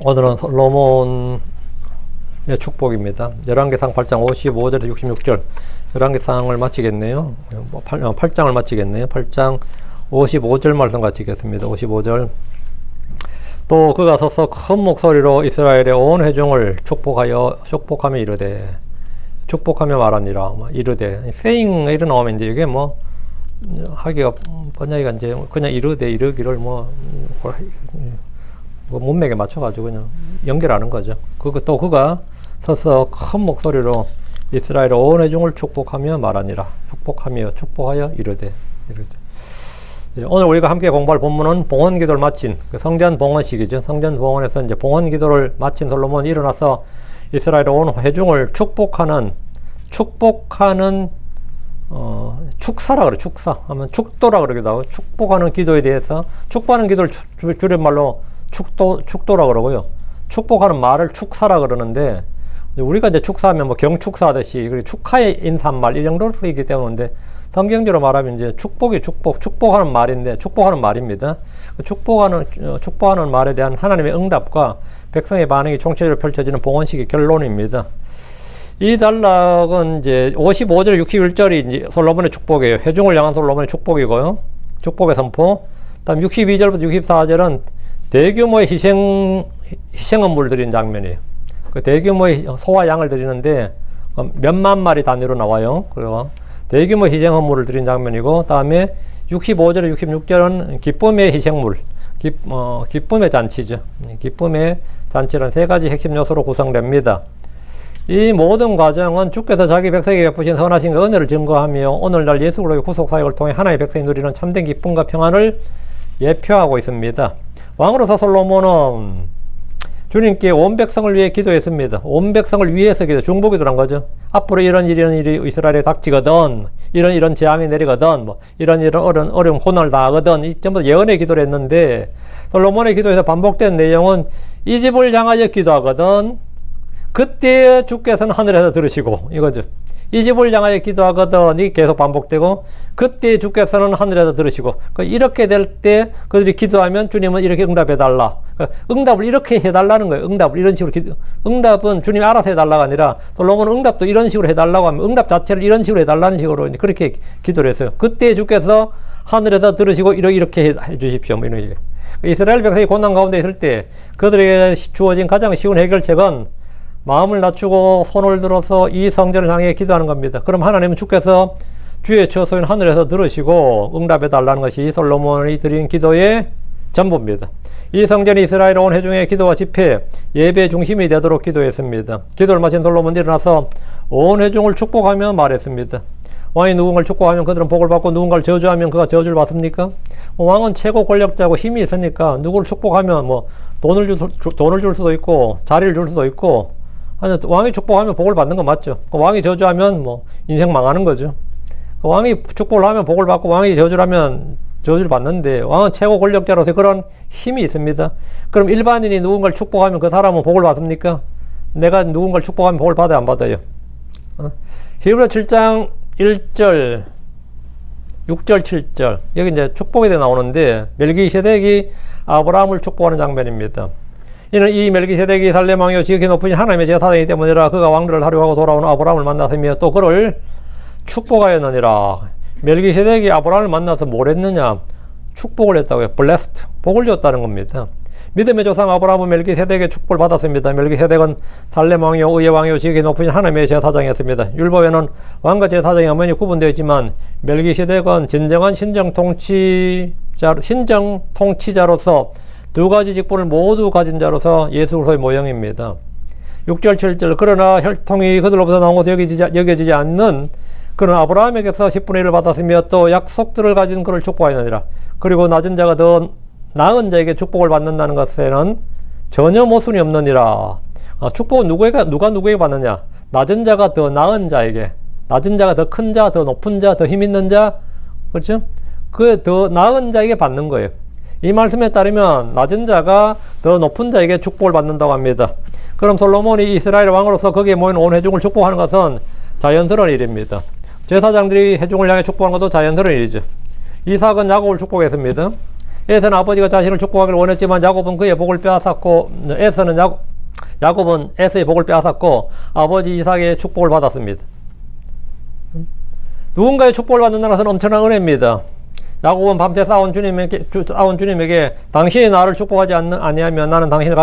오늘은 솔로몬의 축복입니다. 열왕기상 8장 55절에서 66절 열왕기상을 마치겠네요. 8장을 마치겠네요. 8장 55절 말씀 같이 읽겠습니다. 55절. 또 그가 서서 큰 목소리로 이스라엘의 온 회중을 축복하며 이르되, 축복하며 말하니라. 이르되, saying 이런 나오면 이제 이게 뭐 하기가 번역이가 이제 그냥 이르되 이르기를 뭐 문맥에 맞춰가지고 그냥 연결하는 거죠. 또 그가 서서 큰 목소리로 이스라엘 온 회중을 축복하며 말하니라. 축복하여 이르되. 오늘 우리가 함께 공부할 본문은 봉헌 기도를 마친 성전 봉헌식이죠. 성전 봉헌에서 이제 봉헌 기도를 마친 솔로몬이 일어나서 이스라엘 온 회중을 축복하는 축사라 그래. 축사 하면 축도라 그러기도 하고, 축복하는 기도에 대해서 축복하는 기도를 줄임말로 축도라 그러고요. 축복하는 말을 축사라 그러는데, 우리가 이제 축사하면 뭐 경축사 하듯이 축하의 인사말 이 정도로 쓰이기 때문인데, 성경적으로 말하면 이제 축복하는 말인데, 축복하는 말입니다. 축복하는 말에 대한 하나님의 응답과 백성의 반응이 총체적으로 펼쳐지는 봉헌식의 결론입니다. 이 단락은 이제 55절 61절이 이제 솔로몬의 축복이에요. 회중을 향한 솔로몬의 축복이고요. 축복의 선포. 다음 62절부터 64절은 대규모의 희생헌물을 드리는 장면이에요. 그 대규모의 소와 양을 드리는데 몇만 마리 단위로 나와요. 그리고 대규모 희생헌물을 드리는 장면이고, 다음에 65절에 66절은 기쁨의 희생물, 기쁨의 잔치죠. 기쁨의 잔치란 세 가지 핵심 요소로 구성됩니다. 이 모든 과정은 주께서 자기 백성에게 베푸신 선하신 은혜를 증거하며 오늘날 예수 그리스도의 구속 사역을 통해 하나님의 백성이 누리는 참된 기쁨과 평안을 예표하고 있습니다. 왕으로서 솔로몬은 주님께 온 백성을 위해 기도했습니다. 온 백성을 위해서 중보기도란 거죠. 앞으로 이런 일이 이스라엘에 닥치거든, 이런 재앙이 내리거든, 이런 어려운 고난을 당하거든, 이 전부 예언의 기도를 했는데, 솔로몬의 기도에서 반복된 내용은 이 집을 향하여 기도하거든, 그때 주께서는 하늘에서 들으시고, 이거죠. 이 집을 향하여 기도하거든, 이게 계속 반복되고, 그때 주께서는 하늘에서 들으시고, 이렇게 될 때 그들이 기도하면 주님은 이렇게 응답해달라. 응답을 이렇게 해달라는 거예요. 응답을 이런 식으로 응답은 주님이 알아서 해달라가 아니라, 솔로몬은 응답도 이런 식으로 해달라고 하면 응답 자체를 이런 식으로 해달라는 식으로 그렇게 기도를 했어요. 그때 주께서 하늘에서 들으시고 이렇게 해주십시오. 뭐 이런 얘기. 이스라엘 백성이 고난 가운데 있을 때 그들에게 주어진 가장 쉬운 해결책은 마음을 낮추고 손을 들어서 이 성전을 향해 기도하는 겁니다. 그럼 하나님은 주께서 주의 처소인 하늘에서 들으시고 응답해 달라는 것이 솔로몬이 드린 기도의 전부입니다. 이 성전이 이스라엘 온 회중의 기도와 집회, 예배의 중심이 되도록 기도했습니다. 기도를 마친 솔로몬이 일어나서 온 회중을 축복하며 말했습니다. 왕이 누군가를 축복하면 그들은 복을 받고 누군가를 저주하면 그가 저주를 받습니까? 왕은 최고 권력자고 힘이 있으니까 누구를 축복하면 뭐 돈을 줄 수도 있고 자리를 줄 수도 있고, 아니, 왕이 축복하면 복을 받는 거 맞죠? 왕이 저주하면 뭐 인생 망하는 거죠. 왕이 축복을 하면 복을 받고 왕이 저주를 하면 저주를 받는데, 왕은 최고 권력자로서 그런 힘이 있습니다. 그럼 일반인이 누군가를 축복하면 그 사람은 복을 받습니까? 내가 누군가를 축복하면 복을 받아요, 안 받아요? 히브리 7장 1절 6절 7절 여기 이제 축복에 대해 나오는데, 멜기세덱이 아브라함을 축복하는 장면입니다. 이는 이 멜기세덱이 살렘 왕이요 지극히 높으신 하나님의 제사장이기 때문이라. 그가 왕들을 하려고 하고 돌아오는 아브라함을 만났으며 또 그를 축복하였느니라. 멜기세덱이 아브라함을 만나서 뭘 했느냐? 축복을 했다고요. blessed, 복을 줬다는 겁니다. 믿음의 조상 아브라함은 멜기세덱의 축복을 받았습니다. 멜기세덱은 살렘 왕이요 의의 왕이요 지극히 높으신 하나님의 제사장이었습니다. 율법에는 왕과 제사장이 엄연히 구분되어 있지만 멜기세덱은 진정한 신정 통치자로서 두 가지 직분을 모두 가진 자로서 예수 그리스도의 모형입니다. 6절 7절 그러나 혈통이 그들로부터 나온 것으로 여겨지지 않는 그는 아브라함에게서 10분의 1을 받았으며 또 약속들을 가진 그를 축복하였느니라. 그리고 낮은 자가 더 나은 자에게 축복을 받는다는 것에는 전혀 모순이 없느니라. 축복은 누가 누구에게 받느냐? 낮은 자가 더 나은 자에게, 낮은 자가 더 큰 자, 더 높은 자, 더 힘 있는 자, 그렇죠? 그 더 나은 자에게 받는 거예요. 이 말씀에 따르면 낮은 자가 더 높은 자에게 축복을 받는다고 합니다. 그럼 솔로몬이 이스라엘 왕으로서 거기에 모인 온 회중을 축복하는 것은 자연스러운 일입니다. 제사장들이 회중을 향해 축복하는 것도 자연스러운 일이죠. 이삭은 야곱을 축복했습니다. 에서는 아버지가 자신을 축복하기를 원했지만 야곱은 그의 복을 빼앗았고, 야곱은 에서의 복을 빼앗았고 아버지 이삭의 축복을 받았습니다. 누군가의 축복을 받는다는 것은 엄청난 은혜입니다. 야곱은 밤새 싸운 주님에게 당신이 나를 축복하지 아니하면 나는 당신을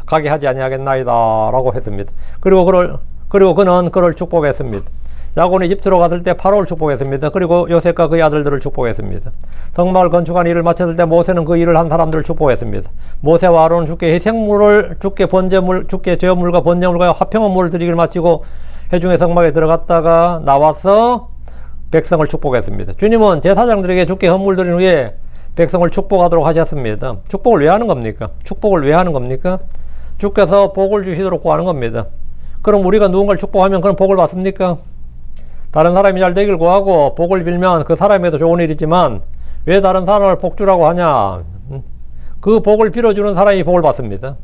가게 하지 아니하겠나이다 라고 했습니다. 그리고 그는 그를 축복했습니다. 야곱은 이집트로 갔을 때 파로를 축복했습니다. 그리고 요셉과 그의 아들들을 축복했습니다. 성막을 건축한 일을 마쳤을 때 모세는 그 일을 한 사람들을 축복했습니다. 모세와 아론은 주께 희생물을, 주께 제물과 번제물과 화평한 물을 드리기를 마치고 회중의 성막에 들어갔다가 나와서 백성을 축복했습니다. 주님은 제사장들에게 주께 헌물 드린 후에 백성을 축복하도록 하셨습니다. 축복을 왜 하는 겁니까? 축복을 왜 하는 겁니까? 주께서 복을 주시도록 구하는 겁니다. 그럼 우리가 누군가를 축복하면 그런 복을 받습니까? 다른 사람이 잘 되길 구하고 복을 빌면 그 사람에도 좋은 일이지만 왜 다른 사람을 복 주라고 하냐? 그 복을 빌어주는 사람이 복을 받습니다.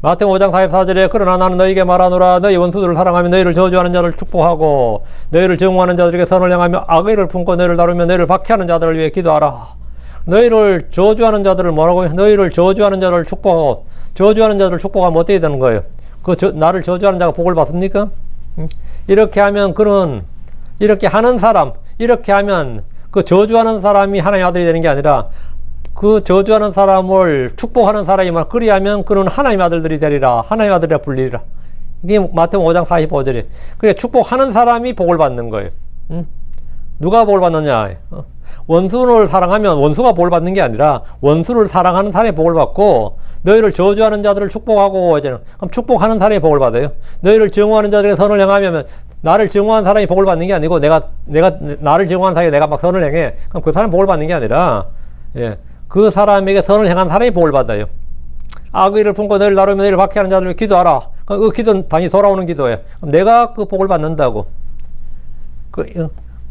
마태복음 5장 44절에 그러나 나는 너희에게 말하노라 너희 원수들을 사랑하며 너희를 저주하는 자를 축복하고 너희를 증오하는 자들에게 선을 행하며 악의를 품고 너희를 다루며 너희를 박해하는 자들을 위해 기도하라. 너희를 저주하는 자들을 뭐라고요? 너희를 저주하는 자를 축복하고 저주하는 자들을 축복하면 어떻게 되는 거예요? 나를 저주하는 자가 복을 받습니까? 이렇게 하면 이렇게 하면 그 저주하는 사람이 하나님의 아들이 되는 게 아니라 그 저주하는 사람을 축복하는 사람이 말 그리하면 그는 하나님의 아들들이 되리라. 하나님의 아들이라 불리리라. 이게 마태복음 5장 45절이에요. 그게 축복하는 사람이 복을 받는 거예요. 누가 복을 받느냐? 원수를 사랑하면 원수가 복을 받는 게 아니라 원수를 사랑하는 사람이 복을 받고 너희를 저주하는 자들을 축복하고 이제는 그럼 축복하는 사람이 복을 받아요. 너희를 증오하는 자들에게 선을 행하면 나를 증오한 사람이 복을 받는 게 아니고 내가 나를 증오한 사람이 내가 막 선을 행해. 그럼 그 사람이 복을 받는 게 아니라 그 사람에게 선을 행한 사람이 복을 받아요. 악의를 품고 너희를 나르며 너희를 박해하는 자들을 기도하라. 그 기도는 다시 돌아오는 기도예요. 그럼 내가 그 복을 받는다고.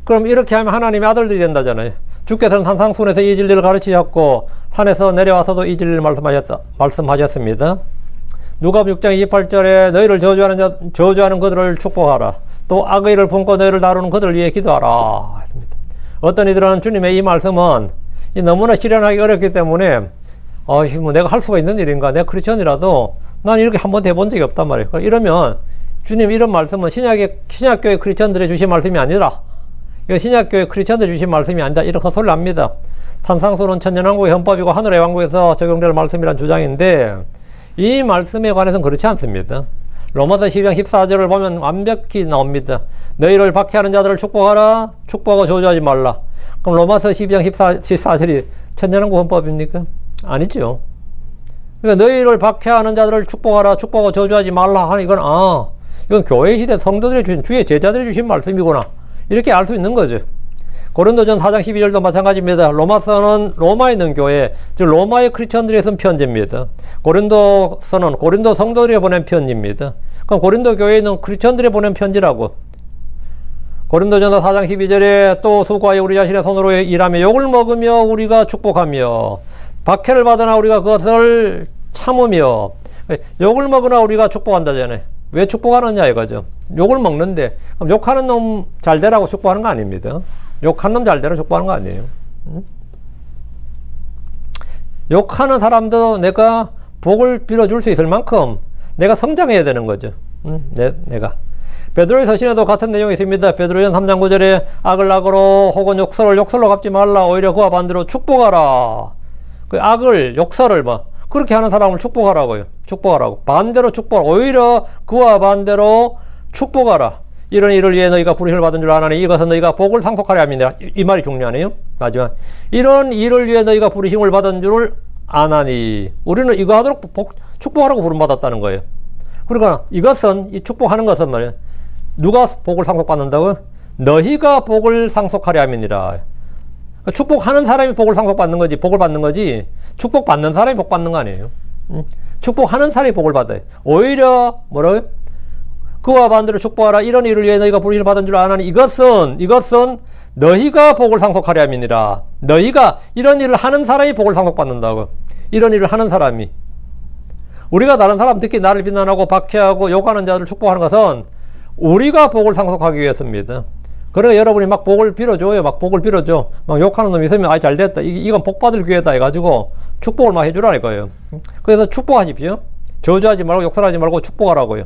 그럼 이렇게 하면 하나님의 아들들이 된다잖아요. 주께서는 산상순에서 이 진리를 가르치셨고 산에서 내려와서도 이 진리를 말씀하셨습니다. 누가복음 6장 28절에 너희를 저주하는 그들을 축복하라. 또 악의를 품고 너희를 다루는 그들을 위해 기도하라. 어떤 이들은 주님의 이 말씀은 너무나 실현하기 어렵기 때문에 뭐 내가 할 수가 있는 일인가? 내가 크리스천이라도 난 이렇게 한 번도 해본 적이 없단 말이에요. 이러면 주님 이런 말씀은 신약교회 크리스천들의 주신 말씀이 아니라 이거 신약교회 크리스천들이 주신 말씀이 아니다. 이렇게 소리를 합니다. 산상수는 천년왕국의 헌법이고 하늘의 왕국에서 적용될 말씀이란 주장인데 이 말씀에 관해서는 그렇지 않습니다. 로마서 12장 14절을 보면 완벽히 나옵니다. 너희를 박해하는 자들을 축복하라. 축복하고 저주하지 말라. 그럼 로마서 12장 14절이 천년왕국 헌법입니까? 아니죠. 그러니까 너희를 박해하는 자들을 축복하라. 축복하고 저주하지 말라 하는 이건 교회 시대 성도들이 주신 주의 제자들이 주신 말씀이구나. 이렇게 알 수 있는 거죠. 고린도전 4장 12절도 마찬가지입니다. 로마서는 로마에 있는 교회, 즉 로마의 크리스천들이 쓴 편지입니다. 고린도서는 고린도 성도들이 보낸 편지입니다. 그럼 고린도 교회에 있는 크리스천들이 보낸 편지라고. 고린도전서 4장 12절에 또 수고하여 우리 자신의 손으로 일하며 욕을 먹으며 우리가 축복하며 박해를 받으나 우리가 그것을 참으며 욕을 먹으나 우리가 축복한다잖아요. 왜 축복하느냐 이거죠. 욕을 먹는데 그럼 욕하는 놈 잘 되라고 축복하는 거 아닙니다. 욕한 놈 잘 되라고 축복하는 거 아니에요. 욕하는 사람도 내가 복을 빌어줄 수 있을 만큼 내가 성장해야 되는 거죠. 내가 베드로의 서신에도 같은 내용이 있습니다. 베드로전 3장 9절에 악을 악으로 혹은 욕설을 욕설로 갚지 말라. 오히려 그와 반대로 축복하라. 그 악을 욕설을 그렇게 하는 사람을 축복하라고요. 축복하라고. 반대로 축복하라. 오히려 그와 반대로 축복하라. 이런 일을 위해 너희가 부르심을 받은 줄 아나니 이것은 너희가 복을 상속하려 함이니라. 이 말이 중요하네요. 마지막. 이런 일을 위해 너희가 부르심을 받은 줄 아나니. 우리는 이거 하도록 축복하라고 부름받았다는 거예요. 그러니까 이것은, 이 축복하는 것은 말이에요. 누가 복을 상속받는다고요? 너희가 복을 상속하려 함이니라. 축복하는 사람이 복을 상속받는 거지, 복을 받는 거지, 축복받는 사람이 복 받는 거 아니에요. 축복하는 사람이 복을 받아요. 오히려 뭐라고요? 그와 반대로 축복하라. 이런 일을 위해 너희가 부르심을 받은 줄 아나니 이것은 너희가 복을 상속하려 함이니라. 너희가 이런 일을 하는 사람이 복을 상속받는다고. 이런 일을 하는 사람이. 우리가 다른 사람, 특히 나를 비난하고 박해하고 욕하는 자들을 축복하는 것은 우리가 복을 상속하기 위해서입니다. 그래 여러분이 막 복을 빌어줘요. 막 복을 빌어줘. 막 욕하는 놈이 있으면 아 잘됐다. 이건 복 받을 기회다 해가지고 축복을 막 해주라는 거예요. 그래서 축복하십시오. 저주하지 말고 욕설하지 말고 축복하라고요.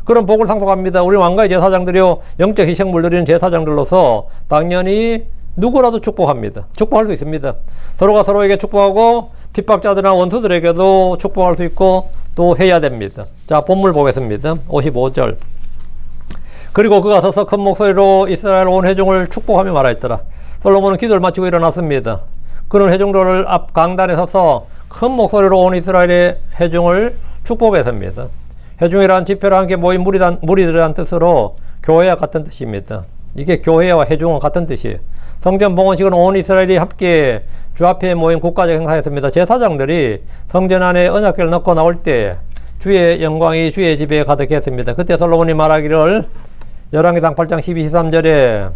그런 복을 상속합니다. 우리 왕가의 제사장들이요, 영적 희생물 드리는 제사장들로서 당연히 누구라도 축복합니다. 축복할 수 있습니다. 서로가 서로에게 축복하고 핍박자들이나 원수들에게도 축복할 수 있고 또 해야 됩니다. 자, 본문 보겠습니다. 55절. 그리고 그가 서서 큰 목소리로 이스라엘 온 회중을 축복하며 말하였더라. 솔로몬은 기도를 마치고 일어났습니다. 그는 회중들을 앞 강단에 서서 큰 목소리로 온 이스라엘의 회중을 축복했습니다. 회중이란 지표로 함께 모인 무리들이란 뜻으로 교회와 같은 뜻입니다. 이게 교회와 회중은 같은 뜻이에요. 성전 봉헌식은 온 이스라엘이 함께 주 앞에 모인 국가적 행사였습니다. 제사장들이 성전 안에 언약궤를 넣고 나올 때 주의 영광이 주의 집에 가득했습니다. 그때 솔로몬이 말하기를 열왕기상 8장 12, 13절에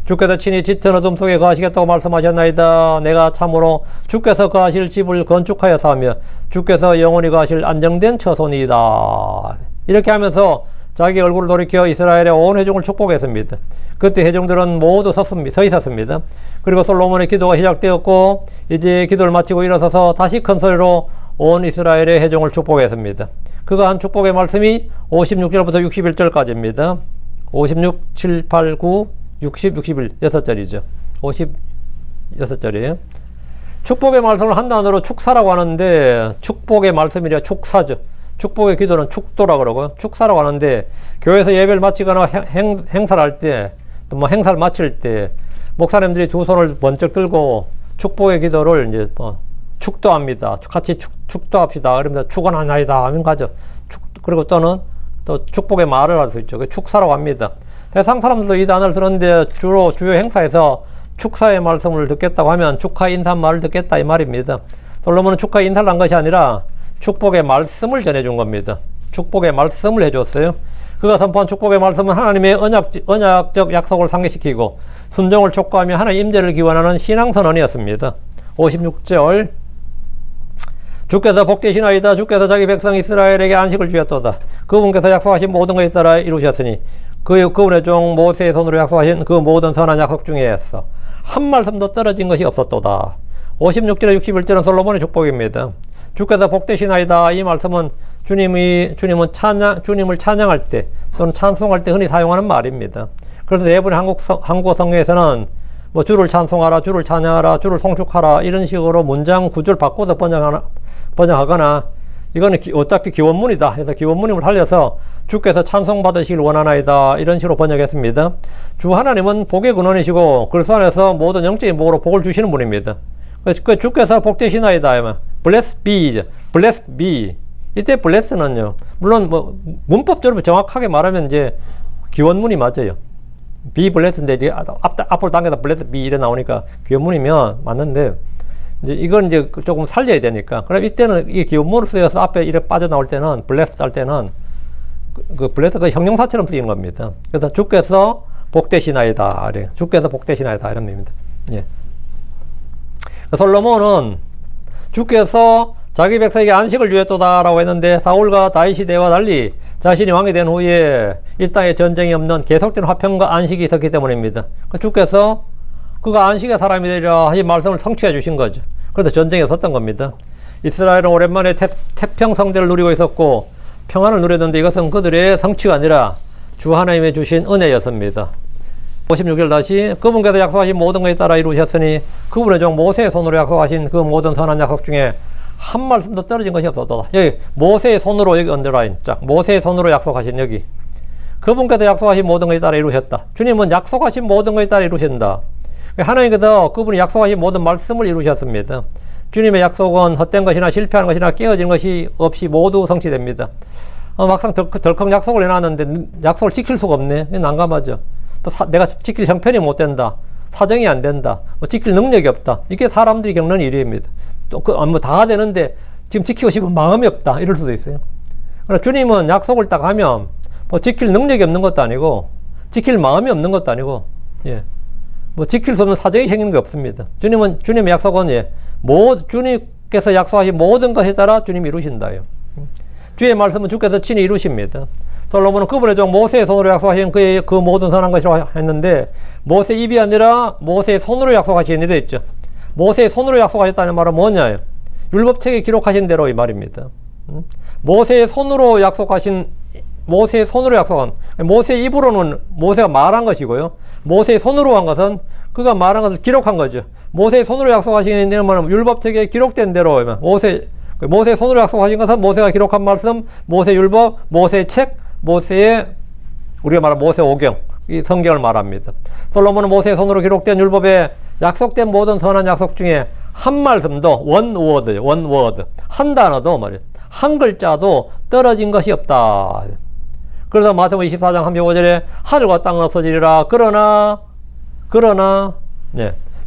주께서 친히 짙은 어둠 속에 거하시겠다고 말씀하셨나이다. 내가 참으로 주께서 거하실 집을 건축하여서 하며 주께서 영원히 거하실 안정된 처소이다. 이렇게 하면서 자기 얼굴을 돌이켜 이스라엘의 온 회중을 축복했습니다. 그때 회중들은 모두 서 있었습니다. 그리고 솔로몬의 기도가 시작되었고 이제 기도를 마치고 일어서서 다시 큰 소리로 온 이스라엘의 회중을 축복했습니다. 그가 한 축복의 말씀이 56절부터 61절까지입니다. 56, 7, 8, 9, 60, 61, 6절이죠. 56절이에요. 축복의 말씀을 한 단어로 축사라고 하는데 축복의 말씀이라 축사죠. 축복의 기도는 축도라고 그러고요. 축사라고 하는데 교회에서 예배를 마치거나 행사를 할 때 또 뭐 행사를 마칠 때 목사님들이 두 손을 번쩍 들고 축복의 기도를 이제 축도합니다. 같이 축도합시다. 그러면서 축원하나이다 하면 가죠. 그리고 또는 또 축복의 말을 할 수 있죠. 그 축사라고 합니다. 세상 사람들도 이 단어를 들었는데 주로 주요 행사에서 축사의 말씀을 듣겠다고 하면 축하 인사말을 듣겠다 이 말입니다. 솔로몬은 축하 인사를 한 것이 아니라 축복의 말씀을 전해준 겁니다. 축복의 말씀을 해줬어요. 그가 선포한 축복의 말씀은 하나님의 언약적 약속을 상기시키고 순종을 촉구하며 하나님의 임재를 기원하는 신앙선언이었습니다. 56절 주께서 복되시나이다. 주께서 자기 백성 이스라엘에게 안식을 주셨도다. 그분께서 약속하신 모든 것에 따라 이루셨으니 그분의 종 모세의 손으로 약속하신 그 모든 선한 약속 중에서 한 말씀도 떨어진 것이 없었도다. 56절에 61절은 솔로몬의 축복입니다. 주께서 복되시나이다. 이 말씀은 주님을 찬양할 때 또는 찬송할 때 흔히 사용하는 말입니다. 그래서 대부분 한국어 성경에서는 뭐 주를 찬송하라, 주를 찬양하라, 주를 송축하라 이런 식으로 문장 구조를 바꿔서 번역하거나 이거는 어차피 기원문이다 해서 기원문임을 살려서 주께서 찬송받으시길 원하나이다 이런 식으로 번역했습니다. 주 하나님은 복의 근원이시고 그리스도 안에서 모든 영적인 복으로 복을 주시는 분입니다. 그 주께서 복되시나이다 blessed be, blessed be. 이때 bless는요 물론 뭐 문법적으로 정확하게 말하면 이제 기원문이 맞아요. be blessed인데 앞으로 당겨서 blessed be 이래 나오니까 기원문이면 맞는데 이제 이건 이제 조금 살려야 되니까. 그럼 이때는 이 기원문으로 쓰여서 앞에 이렇게 빠져나올 때는 blessed 할 때는 그 blessed가 형용사처럼 쓰이는 겁니다. 그래서 주께서 복되시나이다. 주께서 복되시나이다 이런 의미입니다. 예. 솔로몬은 주께서 자기 백성에게 안식을 주셨도다라고 했는데 사울과 다윗 시대와 달리 자신이 왕이 된 후에 이 땅에 전쟁이 없는 계속된 화평과 안식이 있었기 때문입니다. 주께서 그가 안식의 사람이 되리라 하신 말씀을 성취해 주신 거죠. 그래서 전쟁이 없었던 겁니다. 이스라엘은 오랜만에 태평성대를 누리고 있었고 평안을 누렸는데 이것은 그들의 성취가 아니라 주 하나님의 주신 은혜였습니다. 56절 다시 그분께서 약속하신 모든 것에 따라 이루셨으니 그분의 종 모세의 손으로 약속하신 그 모든 선한 약속 중에 한 말씀도 떨어진 것이 없었다. 여기 모세의 손으로 여기 언더라인 쫙 모세의 손으로 약속하신 여기 그분께서 약속하신 모든 것에 따라 이루셨다. 주님은 약속하신 모든 것에 따라 이루신다. 하나님께서 그분이 약속하신 모든 말씀을 이루셨습니다. 주님의 약속은 헛된 것이나 실패하는 것이나 깨어진 것이 없이 모두 성취됩니다. 막상 덜컥 약속을 해놨는데 약속을 지킬 수가 없네. 난감하죠. 또 내가 지킬 형편이 못 된다. 사정이 안 된다. 뭐 지킬 능력이 없다. 이게 사람들이 겪는 일입니다. 또 뭐 다 되는데 지금 지키고 싶은 마음이 없다. 이럴 수도 있어요. 그러나 주님은 약속을 딱 하면 뭐 지킬 능력이 없는 것도 아니고 지킬 마음이 없는 것도 아니고 예. 뭐 지킬 수 없는 사정이 생기는 게 없습니다. 주님의 약속은 예. 주님께서 약속하신 모든 것에 따라 주님이 이루신다요. 주의 말씀은 주께서 친히 이루십니다. 솔로몬은 그분의 종 모세의 손으로 약속하신 그 모든 선한 것이라고 했는데, 모세 입이 아니라 모세의 손으로 약속하신 일이 있죠. 모세의 손으로 약속하셨다는 말은 뭐냐? 율법책에 기록하신 대로 이 말입니다. 모세의 손으로 약속한, 모세의 입으로는 모세가 말한 것이고요. 모세의 손으로 한 것은 그가 말한 것을 기록한 거죠. 모세의 손으로 약속하신 내용은 율법책에 기록된 대로, 모세의 손으로 약속하신 것은 모세가 기록한 말씀, 모세 율법, 모세의 책, 우리가 말하는 모세 오경, 이 성경을 말합니다. 솔로몬은 모세의 손으로 기록된 율법에 약속된 모든 선한 약속 중에 한 말씀도, 원 워드, 한 단어도 말이에요. 한 글자도 떨어진 것이 없다. 그래서 마태복음 24장 35절에 하늘과 땅은 없어지리라. 그러나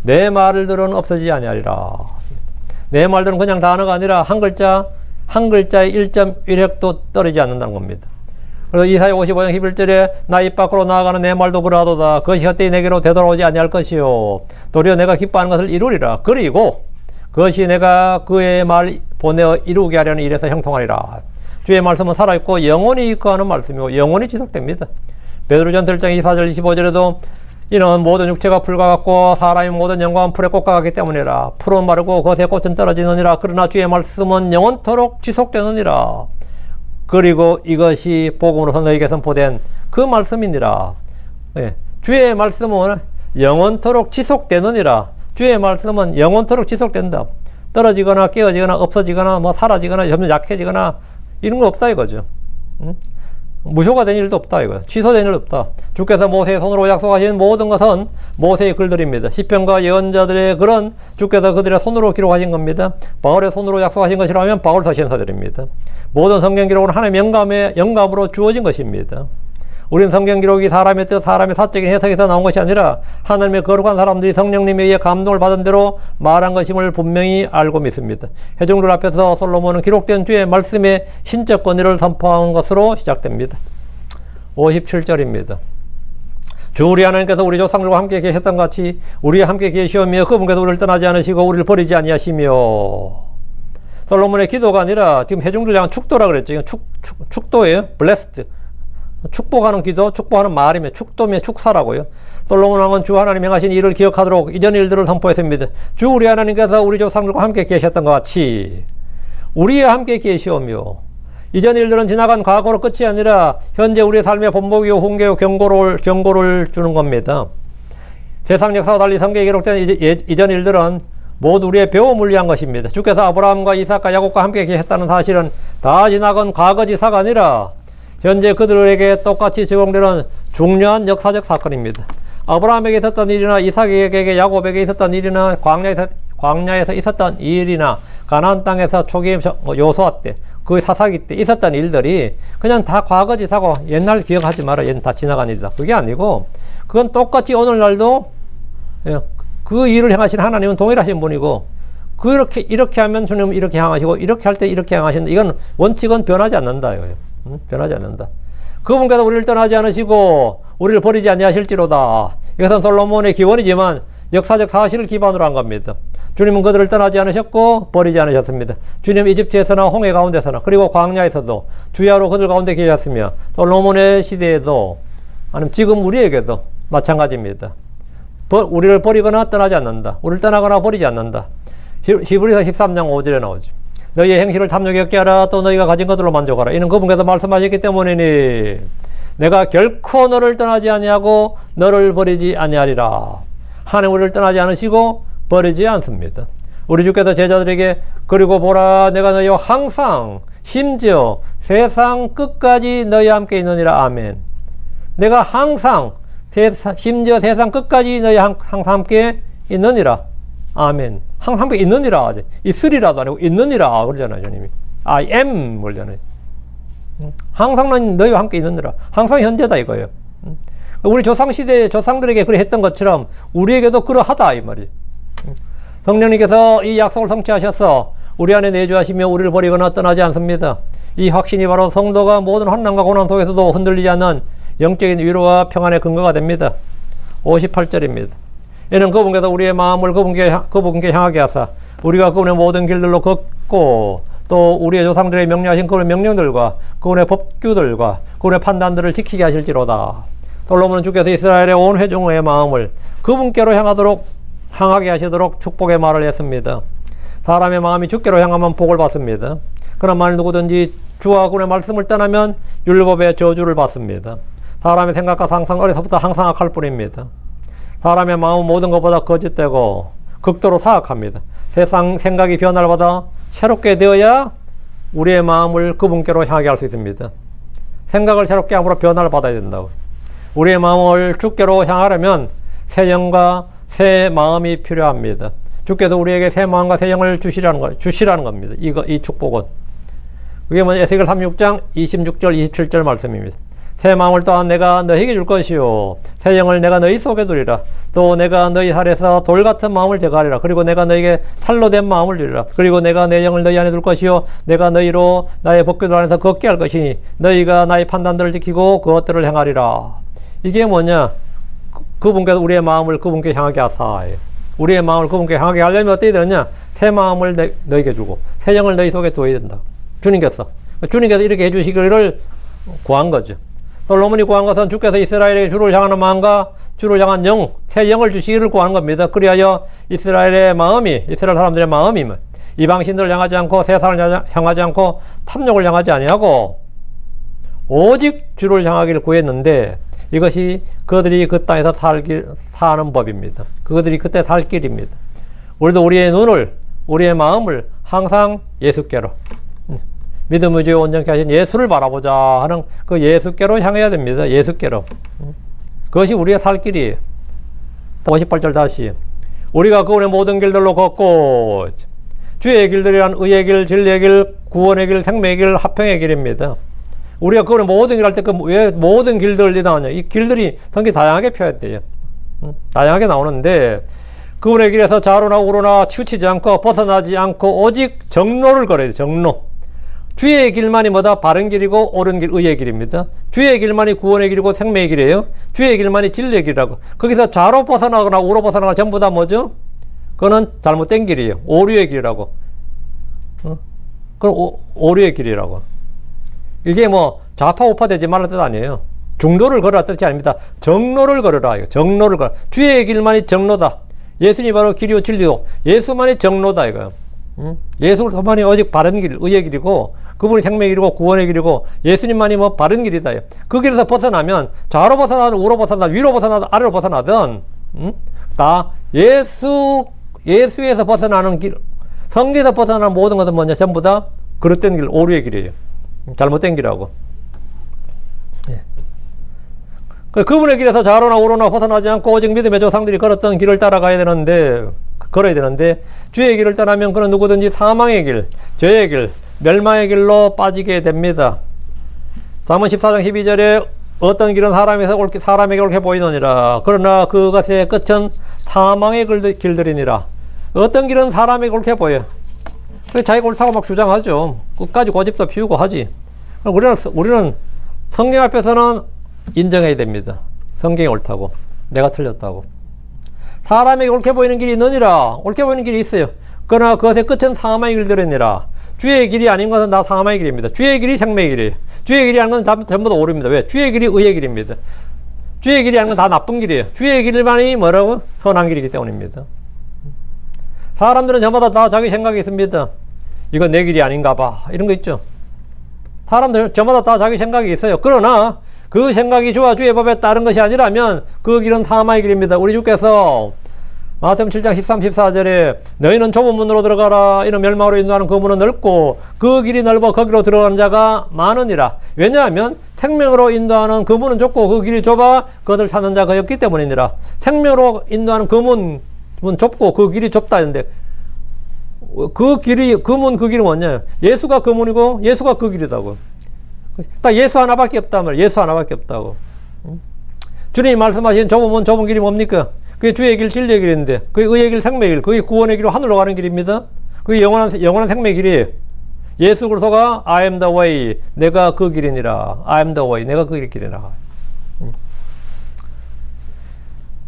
내 말을 들은 없어지지 아니하리라. 내 말들은 그냥 단어가 아니라 한 글자의 1.1획도 떨어지지 않는다는 겁니다. 그래서 이사야 55장 11절에 나 입 밖으로 나아가는 내 말도 그러하도다. 그것이 헛되이 내게로 되돌아오지 아니할 것이요 도리어 내가 기뻐하는 것을 이루리라. 그리고 그것이 내가 그의 말 보내어 이루게 하려는 일에서 형통하리라. 주의 말씀은 살아있고 영원히 거하는 말씀이고 영원히 지속됩니다. 베드로전서 1장 24절 25절에도 이는 모든 육체가 풀과 같고 사람의 모든 영광은 풀의 꽃과 같기 때문이라. 풀은 마르고 것의 꽃은 떨어지느니라. 그러나 주의 말씀은 영원토록 지속되느니라. 그리고 이것이 복음으로서 너희에게 선포된 그 말씀이니라. 주의 말씀은 영원토록 지속되느니라. 주의 말씀은 영원토록 지속된다. 떨어지거나 깨어지거나 없어지거나 사라지거나 점점 약해지거나 이런 거 없다 이거죠. 무효가 된 일도 없다 이거야. 취소된 일도 없다. 주께서 모세의 손으로 약속하신 모든 것은 모세의 글들입니다. 시편과 예언자들의 글은 주께서 그들의 손으로 기록하신 겁니다. 바울의 손으로 약속하신 것이라면 바울서 신사들입니다. 모든 성경 기록은 하나님의 영감으로 주어진 것입니다. 우리는 성경 기록이 사람의 뜻, 사람의 사적인 해석에서 나온 것이 아니라 하나님의 거룩한 사람들이 성령님에 의해 감동을 받은 대로 말한 것임을 분명히 알고 믿습니다. 회중들 앞에서 솔로몬은 기록된 주의 말씀의 신적 권위를 선포한 것으로 시작됩니다. 57절입니다. 주 우리 하나님께서 우리 조상들과 함께 계셨던 같이 우리와 함께 계시오며 그분께서 우리를 떠나지 않으시고 우리를 버리지 아니하시며. 솔로몬의 기도가 아니라 지금 회중들 향한 축도라 그랬죠. 축도예요. blessed. 축복하는 기도, 축복하는 말이며 축도며 축사라고요. 솔로몬 왕은 주 하나님 행하신 일을 기억하도록 이전 일들을 선포했습니다. 주 우리 하나님께서 우리 조상들과 함께 계셨던 것 같이 우리와 함께 계시오며. 이전 일들은 지나간 과거로 끝이 아니라 현재 우리의 삶의 본보기요 훈계요 경고를 주는 겁니다. 세상 역사와 달리 성경에 기록된 이전 일들은 모두 우리의 배움을 위한 것입니다. 주께서 아브라함과 이삭과 야곱과 함께 계셨다는 사실은 다 지나간 과거지사가 아니라 현재 그들에게 똑같이 적용되는 중요한 역사적 사건입니다. 아브라함에게 있었던 일이나 이삭에게 야곱에게 있었던 일이나 광야에서 있었던 일이나 가나안 땅에서 초기 요수아 때 그 사사기 때 있었던 일들이 그냥 다 과거지사고 옛날 기억하지 마라. 얘는 다 지나간 일이다. 그게 아니고 그건 똑같이 오늘날도 그 일을 행하신 하나님은 동일하신 분이고 이렇게 하면 주님은 이렇게 향하시고 이렇게 할 때 이렇게 향하신다. 이건 원칙은 변하지 않는다. 이거예요. 변하지 않는다. 그분께서 우리를 떠나지 않으시고 우리를 버리지 아니하실지로다. 이것은 솔로몬의 기원이지만 역사적 사실을 기반으로 한 겁니다. 주님은 그들을 떠나지 않으셨고 버리지 않으셨습니다. 주님 이집트에서나 홍해 가운데서나 그리고 광야에서도 주야로 그들 가운데 계셨으며 솔로몬의 시대에도 아니면 지금 우리에게도 마찬가지입니다. 우리를 버리거나 떠나지 않는다. 우리를 떠나거나 버리지 않는다. 히브리서 13장 5절에 나오죠. 너희의 행실을 탐욕에 없게 하라. 또 너희가 가진 것들로 만족하라. 이는 그분께서 말씀하셨기 때문이니 내가 결코 너를 떠나지 아니하고 너를 버리지 아니하리라. 하나님 우리를 떠나지 않으시고 버리지 않습니다. 우리 주께서 제자들에게 그리고 보라 내가 너희와 항상 심지어 세상 끝까지 너희와 함께 있느니라. 아멘. 내가 항상 심지어 세상 끝까지 너희와 항상 함께 있느니라. 아멘. 항상 함께 있느니라. 있으리라도 아니고 있느니라 그러잖아요. 주님이 I am 그러잖아요. 항상 너희와 함께 있느니라. 항상 현재다 이거예요. 우리 조상시대 조상들에게 그래 했던 것처럼 우리에게도 그러하다 이 말이에요. 성령님께서 이 약속을 성취하셔서 우리 안에 내주하시며 우리를 버리거나 떠나지 않습니다. 이 확신이 바로 성도가 모든 환난과 고난 속에서도 흔들리지 않는 영적인 위로와 평안의 근거가 됩니다. 58절입니다. 이는 그분께서 우리의 마음을 그분께 향하게 하사 우리가 그분의 모든 길들로 걷고 또 우리의 조상들의 명령하신 그분의 명령들과 그분의 법규들과 그분의 판단들을 지키게 하실지로다. 솔로몬은 주께서 이스라엘의 온 회중의 마음을 그분께로 향하게 하시도록 축복의 말을 했습니다. 사람의 마음이 주께로 향하면 복을 받습니다. 그러나 만일 누구든지 주와 그분의 말씀을 떠나면 율법의 저주를 받습니다. 사람의 생각과 상상 어려서부터 항상 악할 뿐입니다. 사람의 마음은 모든 것보다 거짓되고 극도로 사악합니다. 세상 생각이 변화를 받아 새롭게 되어야 우리의 마음을 그분께로 향하게 할 수 있습니다. 생각을 새롭게 함으로 변화를 받아야 된다고. 우리의 마음을 주께로 향하려면 새 영과 새 마음이 필요합니다. 주께서 우리에게 새 마음과 새 영을 주시라는 겁니다. 이 축복은. 그게 뭐냐? 에스겔 36장 26절 27절 말씀입니다. 새 마음을 또한 내가 너희에게 줄 것이요 새 영을 내가 너희 속에 두리라. 또 내가 너희 살에서 돌 같은 마음을 제거하리라. 그리고 내가 너희에게 살로 된 마음을 주리라. 그리고 내가 내 영을 너희 안에 둘 것이요 내가 너희로 나의 법궤들 안에서 걷게 할 것이니 너희가 나의 판단들을 지키고 그것들을 행하리라. 이게 뭐냐? 그분께서 우리의 마음을 그분께 향하게 하사. 우리의 마음을 그분께 향하게 하려면 어떻게 되느냐? 새 마음을 너희에게 주고 새 영을 너희 속에 두어야 된다. 주님께서 이렇게 해주시기를 구한 거죠. 솔로몬이 구한 것은 주께서 이스라엘의 주를 향하는 마음과 주를 향한 영, 새 영을 주시기를 구하는 겁니다. 그리하여 이스라엘 사람들의 마음이 이방신들을 향하지 않고 세상을 향하지 않고 탐욕을 향하지 아니하고 오직 주를 향하기를 구했는데 이것이 그들이 그 땅에서 사는 법입니다. 그들이 그때 살 길입니다. 우리도 우리의 눈을, 우리의 마음을 항상 예수께로, 믿음, 의지에 온전케 하신 예수를 바라보자 하는 그 예수께로 향해야 됩니다. 예수께로. 그것이 우리의 살 길이에요. 58절 다시. 우리가 그분의 모든 길들로 걷고, 주의 길들이란 의의 길, 진리의 길, 구원의 길, 생명의 길, 화평의 길입니다. 우리가 그분의 모든 길 할 때 왜 모든 길들이 나오냐? 이 길들이 성경에 다양하게 표현돼요. 다양하게 나오는데, 그분의 길에서 좌로나 우로나 치우치지 않고 벗어나지 않고 오직 정로를 걸어야 돼요. 정로. 주의 길만이 뭐다? 바른 길이고 옳은 길, 의의 길입니다. 주의 길만이 구원의 길이고 생명의 길이에요. 주의 길만이 진리의 길이라고. 거기서 좌로 벗어나거나 우로 벗어나거나 전부 다 뭐죠? 그거는 잘못된 길이에요. 오류의 길이라고. 그건 오류의 길이라고. 이게 뭐 좌파 우파 되지 말라는 뜻 아니에요. 중도를 걸어라 뜻이 아닙니다. 정로를 걸어라. 정로를 걸어. 주의 길만이 정로다. 예수님이 바로 길이요 진리요. 예수만이 정로다 이거예요. 예수만이 오직 바른 길, 의의 길이고 그분이 생명의 길이고 구원의 길이고 예수님만이 뭐 바른 길이다. 그 길에서 벗어나면 좌로 벗어나든 우로 벗어나든 위로 벗어나든 아래로 벗어나든 다 예수에서 벗어나는 길, 성경에서 벗어나는 모든 것은 뭐냐? 전부 다 그릇된 길, 오류의 길이에요. 잘못된 길하고. 예. 그분의 길에서 좌로나 우로나 벗어나지 않고 오직 믿음의 조상들이 걸었던 길을 따라가야 되는데, 걸어야 되는데, 주의 길을 떠나면 그는 누구든지 사망의 길, 죄의 길, 멸망의 길로 빠지게 됩니다. 잠언 14장 12절에 어떤 길은 사람에게 옳게 보이느니라. 그러나 그것의 끝은 사망의 길들이니라. 어떤 길은 사람에게 옳게 보여. 자기가 옳다고 막 주장하죠. 끝까지 고집도 피우고 하지. 우리는 성경 앞에서는 인정해야 됩니다. 성경이 옳다고. 내가 틀렸다고. 사람에게 옳게 보이는 길이 있느니라. 옳게 보이는 길이 있어요. 그러나 그것의 끝은 사망의 길들이니라. 주의 길이 아닌 것은 다 사망의 길입니다. 주의 길이 생명의 길이에요. 주의 길이 아닌 건 전부 다 오류입니다. 왜? 주의 길이 의의 길입니다. 주의 길이 아닌 건 다 나쁜 길이에요. 주의 길만이 뭐라고? 선한 길이기 때문입니다. 사람들은 저마다 다 자기 생각이 있습니다. 이건 내 길이 아닌가 봐. 이런 거 있죠. 사람들 저마다 다 자기 생각이 있어요. 그러나 그 생각이 주와 주의 법에 따른 것이 아니라면 그 길은 사망의 길입니다. 우리 주께서 마태복음 7장 13, 14절에 너희는 좁은 문으로 들어가라. 이는 멸망으로 인도하는 그 문은 넓고 그 길이 넓어 거기로 들어가는 자가 많으니라. 왜냐하면 생명으로 인도하는 그 문은 좁고 그 길이 좁아 그것을 찾는 자가 없기 때문이니라. 생명으로 인도하는 그 문 좁고 그 길이 좁다 했는데 그 길이, 그 길이 뭐냐? 예수가 그 문이고 예수가 그 길이다고. 딱 예수 하나밖에 없단 말이야. 예수 하나밖에 없다고. 주님이 말씀하신 좁은 길이 뭡니까? 그게 주의 길, 진리의 길인데, 그게 의의 길, 생명의 길, 그게 구원의 길로 하늘로 가는 길입니다. 그게 영원한 생명의 길이에요. 예수 그리스도가 I am the way, 내가 그 길이니라. I am the way, 내가 그 길이니라.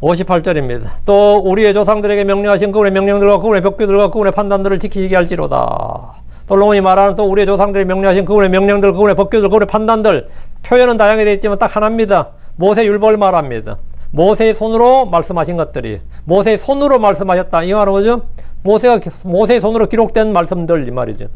58절입니다. 또 우리의 조상들에게 명령하신 그분의 명령들과 그분의 법규들과 그분의 판단들을 지키게 할지로다. 솔로몬이 말하는 또 우리의 조상들이 명령하신 그분의 명령들, 그분의 법규들, 그분의 판단들, 표현은 다양하게 되어 있지만 딱 하나입니다. 모세율법을 말합니다. 모세의 손으로 말씀하신 것들이, 모세의 손으로 말씀하셨다 이 말은 뭐죠? 모세의 손으로 기록된 말씀들 이 말이죠.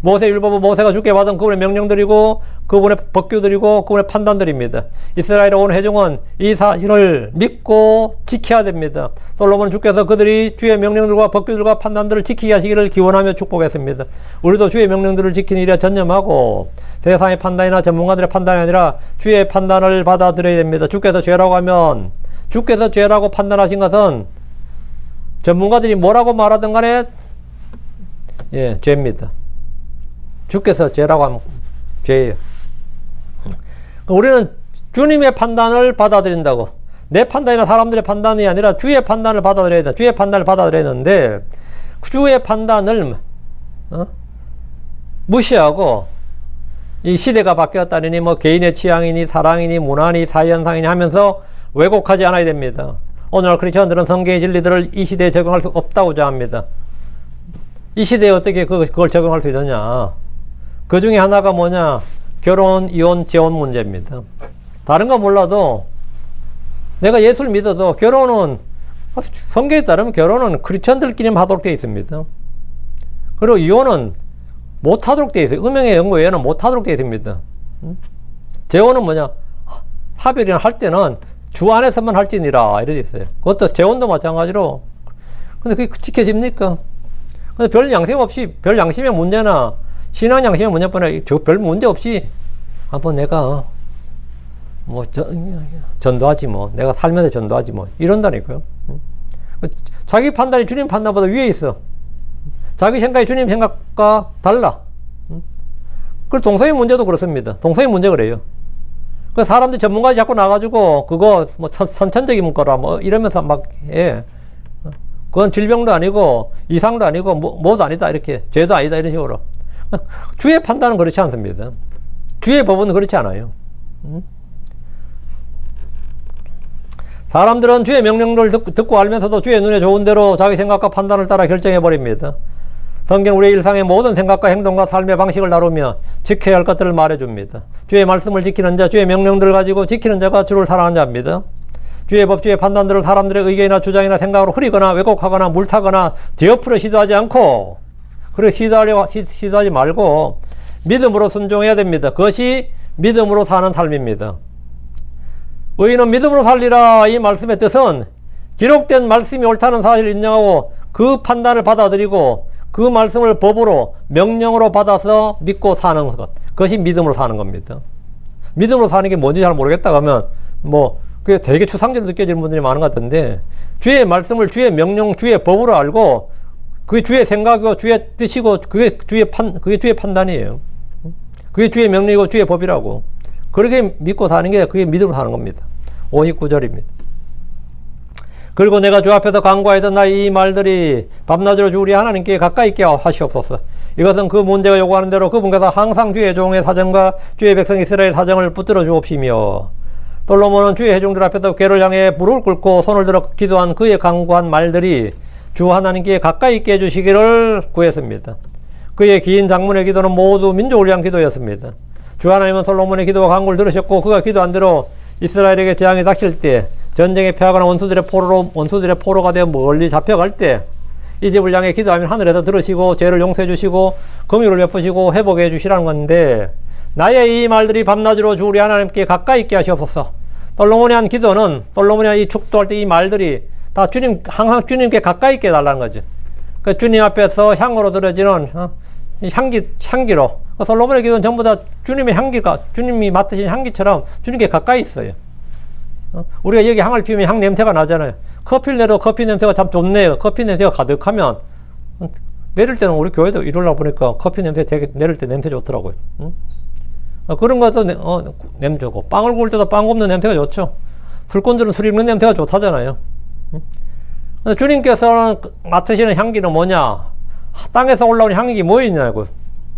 모세율법은 모세가 주께 받은 그분의 명령들이고 그분의 법규들이고 그분의 판단들입니다. 이스라엘의 온 회중은 이 사실을 믿고 지켜야 됩니다. 솔로몬은 주께서 그들이 주의 명령들과 법규들과 판단들을 지키게 하시기를 기원하며 축복했습니다. 우리도 주의 명령들을 지키는 일에 전념하고 세상의 판단이나 전문가들의 판단이 아니라 주의 판단을 받아들여야 됩니다. 주께서 죄라고 하면, 주께서 죄라고 판단하신 것은 전문가들이 뭐라고 말하든 간에 죄입니다. 주께서 죄라고 하면 죄예요. 우리는 주님의 판단을 받아들인다고, 내 판단이나 사람들의 판단이 아니라 주의 판단을 받아들여야 돼. 주의 판단을 받아들여야 되는데 주의 판단을 무시하고 이 시대가 바뀌었다니 뭐 개인의 취향이니 사랑이니 문화니 사회현상이니 하면서 왜곡하지 않아야 됩니다. 오늘날 크리스천들은 성경의 진리들을 이 시대에 적용할 수 없다고 주장합니다. 이 시대에 어떻게 그걸 적용할 수 있느냐? 그 중에 하나가 뭐냐? 결혼, 이혼, 재혼 문제입니다. 다른 거 몰라도 내가 예수를 믿어도 결혼은 성경에 따르면 결혼은 크리스천들끼리만 하도록 되어 있습니다. 그리고 이혼은 못하도록 되어 있어요. 음행의 영구 외에는 못하도록 되어 있습니다. 재혼은 뭐냐? 합의를 할 때는 주 안에서만 할지니라 이렇게 있어요. 그것도 재혼도 마찬가지로. 근데 그게 지켜집니까? 근데 별 양심 없이, 별 양심의 문제나 신앙 양심의 문제뿐만 별 문제 없이 한번 내가 뭐 전도하지 뭐, 내가 살면서 전도하지 뭐 이런다니까요. 자기 판단이 주님 판단보다 위에 있어. 자기 생각이 주님 생각과 달라. 그리고 동성애 문제도 그렇습니다. 동성애 문제 그래요. 그 사람들 전문가들이 자꾸 나가지고 그거 뭐 선천적인 거라 뭐 이러면서 막 해. 그건 질병도 아니고 이상도 아니고 뭐도 아니다 이렇게, 죄도 아니다 이런 식으로. 주의 판단은 그렇지 않습니다. 주의 법은 그렇지 않아요. 사람들은 주의 명령을 듣고 알면서도 주의 눈에 좋은 대로 자기 생각과 판단을 따라 결정해버립니다. 성경 우리의 일상의 모든 생각과 행동과 삶의 방식을 다루며 지켜야 할 것들을 말해줍니다. 주의 말씀을 지키는 자, 주의 명령들을 가지고 지키는 자가 주를 사랑하는 자입니다. 주의 법, 주의 판단들을 사람들의 의견이나 주장이나 생각으로 흐리거나 왜곡하거나 물타거나 뒤엎으려 시도하지 않고, 그리고 시도하지 말고 믿음으로 순종해야 됩니다. 그것이 믿음으로 사는 삶입니다. 의인은 믿음으로 살리라 이 말씀의 뜻은 기록된 말씀이 옳다는 사실을 인정하고 그 판단을 받아들이고 그 말씀을 법으로 명령으로 받아서 믿고 사는 것, 그것이 믿음으로 사는 겁니다. 믿음으로 사는 게 뭔지 잘 모르겠다 하면 뭐 그게 되게 추상적으로 느껴지는 분들이 많은 것 같은데, 주의 말씀을 주의 명령, 주의 법으로 알고 그게 주의 생각이고 주의 뜻이고 그게 주의 판단이에요. 그게 주의 명령이고 주의 법이라고. 그렇게 믿고 사는 게 그게 믿음으로 사는 겁니다. 59절입니다. 그리고 내가 주 앞에서 간구하였던 나의 이 말들이 밤낮으로 주 우리 하나님께 가까이 있게 하시옵소서. 이것은 그 문제가 요구하는 대로 그분께서 항상 주의 종의 사정과 주의 백성 이스라엘 사정을 붙들어 주옵시며, 솔로몬은 주의 회중들 앞에서 궤를 향해 무릎을 꿇고 손을 들어 기도한 그의 간구한 말들이 주 하나님께 가까이 있게 해주시기를 구했습니다. 그의 긴 장문의 기도는 모두 민족을 위한 기도였습니다. 주 하나님은 솔로몬의 기도와 간구를 들으셨고 그가 기도한 대로 이스라엘에게 재앙이 닥칠 때, 전쟁에 패하거나 원수들의 포로가 되어 멀리 잡혀갈 때 이 집을 향해 기도하면 하늘에서 들으시고 죄를 용서해 주시고 긍휼을 베푸시고 회복해 주시라는 건데, 나의 이 말들이 밤낮으로 주 우리 하나님께 가까이 있게 하시옵소서. 솔로몬이 한 기도는, 솔로몬이 이 축도할 때 이 말들이 다 항상 주님께 가까이 있게 해달라는 거죠. 그 주님 앞에서 향으로 들어지는 향기로, 솔로몬의 기도는 전부 다 주님의 향기가, 주님이 맡으신 향기처럼 주님께 가까이 있어요. 우리가 여기 향을 피우면 향 냄새가 나잖아요. 커피를 내도 커피 냄새가 참 좋네요. 커피 냄새가 가득하면, 내릴 때는 우리 교회도 이러려고 보니까 커피 냄새 되게 내릴 때 냄새 좋더라고요. 그런 것도 냄새 좋고, 빵을 구울 때도 빵 굽는 냄새가 좋죠. 술꾼들은 술 익는 냄새가 좋다잖아요. 주님께서 맡으시는 향기는 뭐냐? 땅에서 올라오는 향기 뭐 있냐고.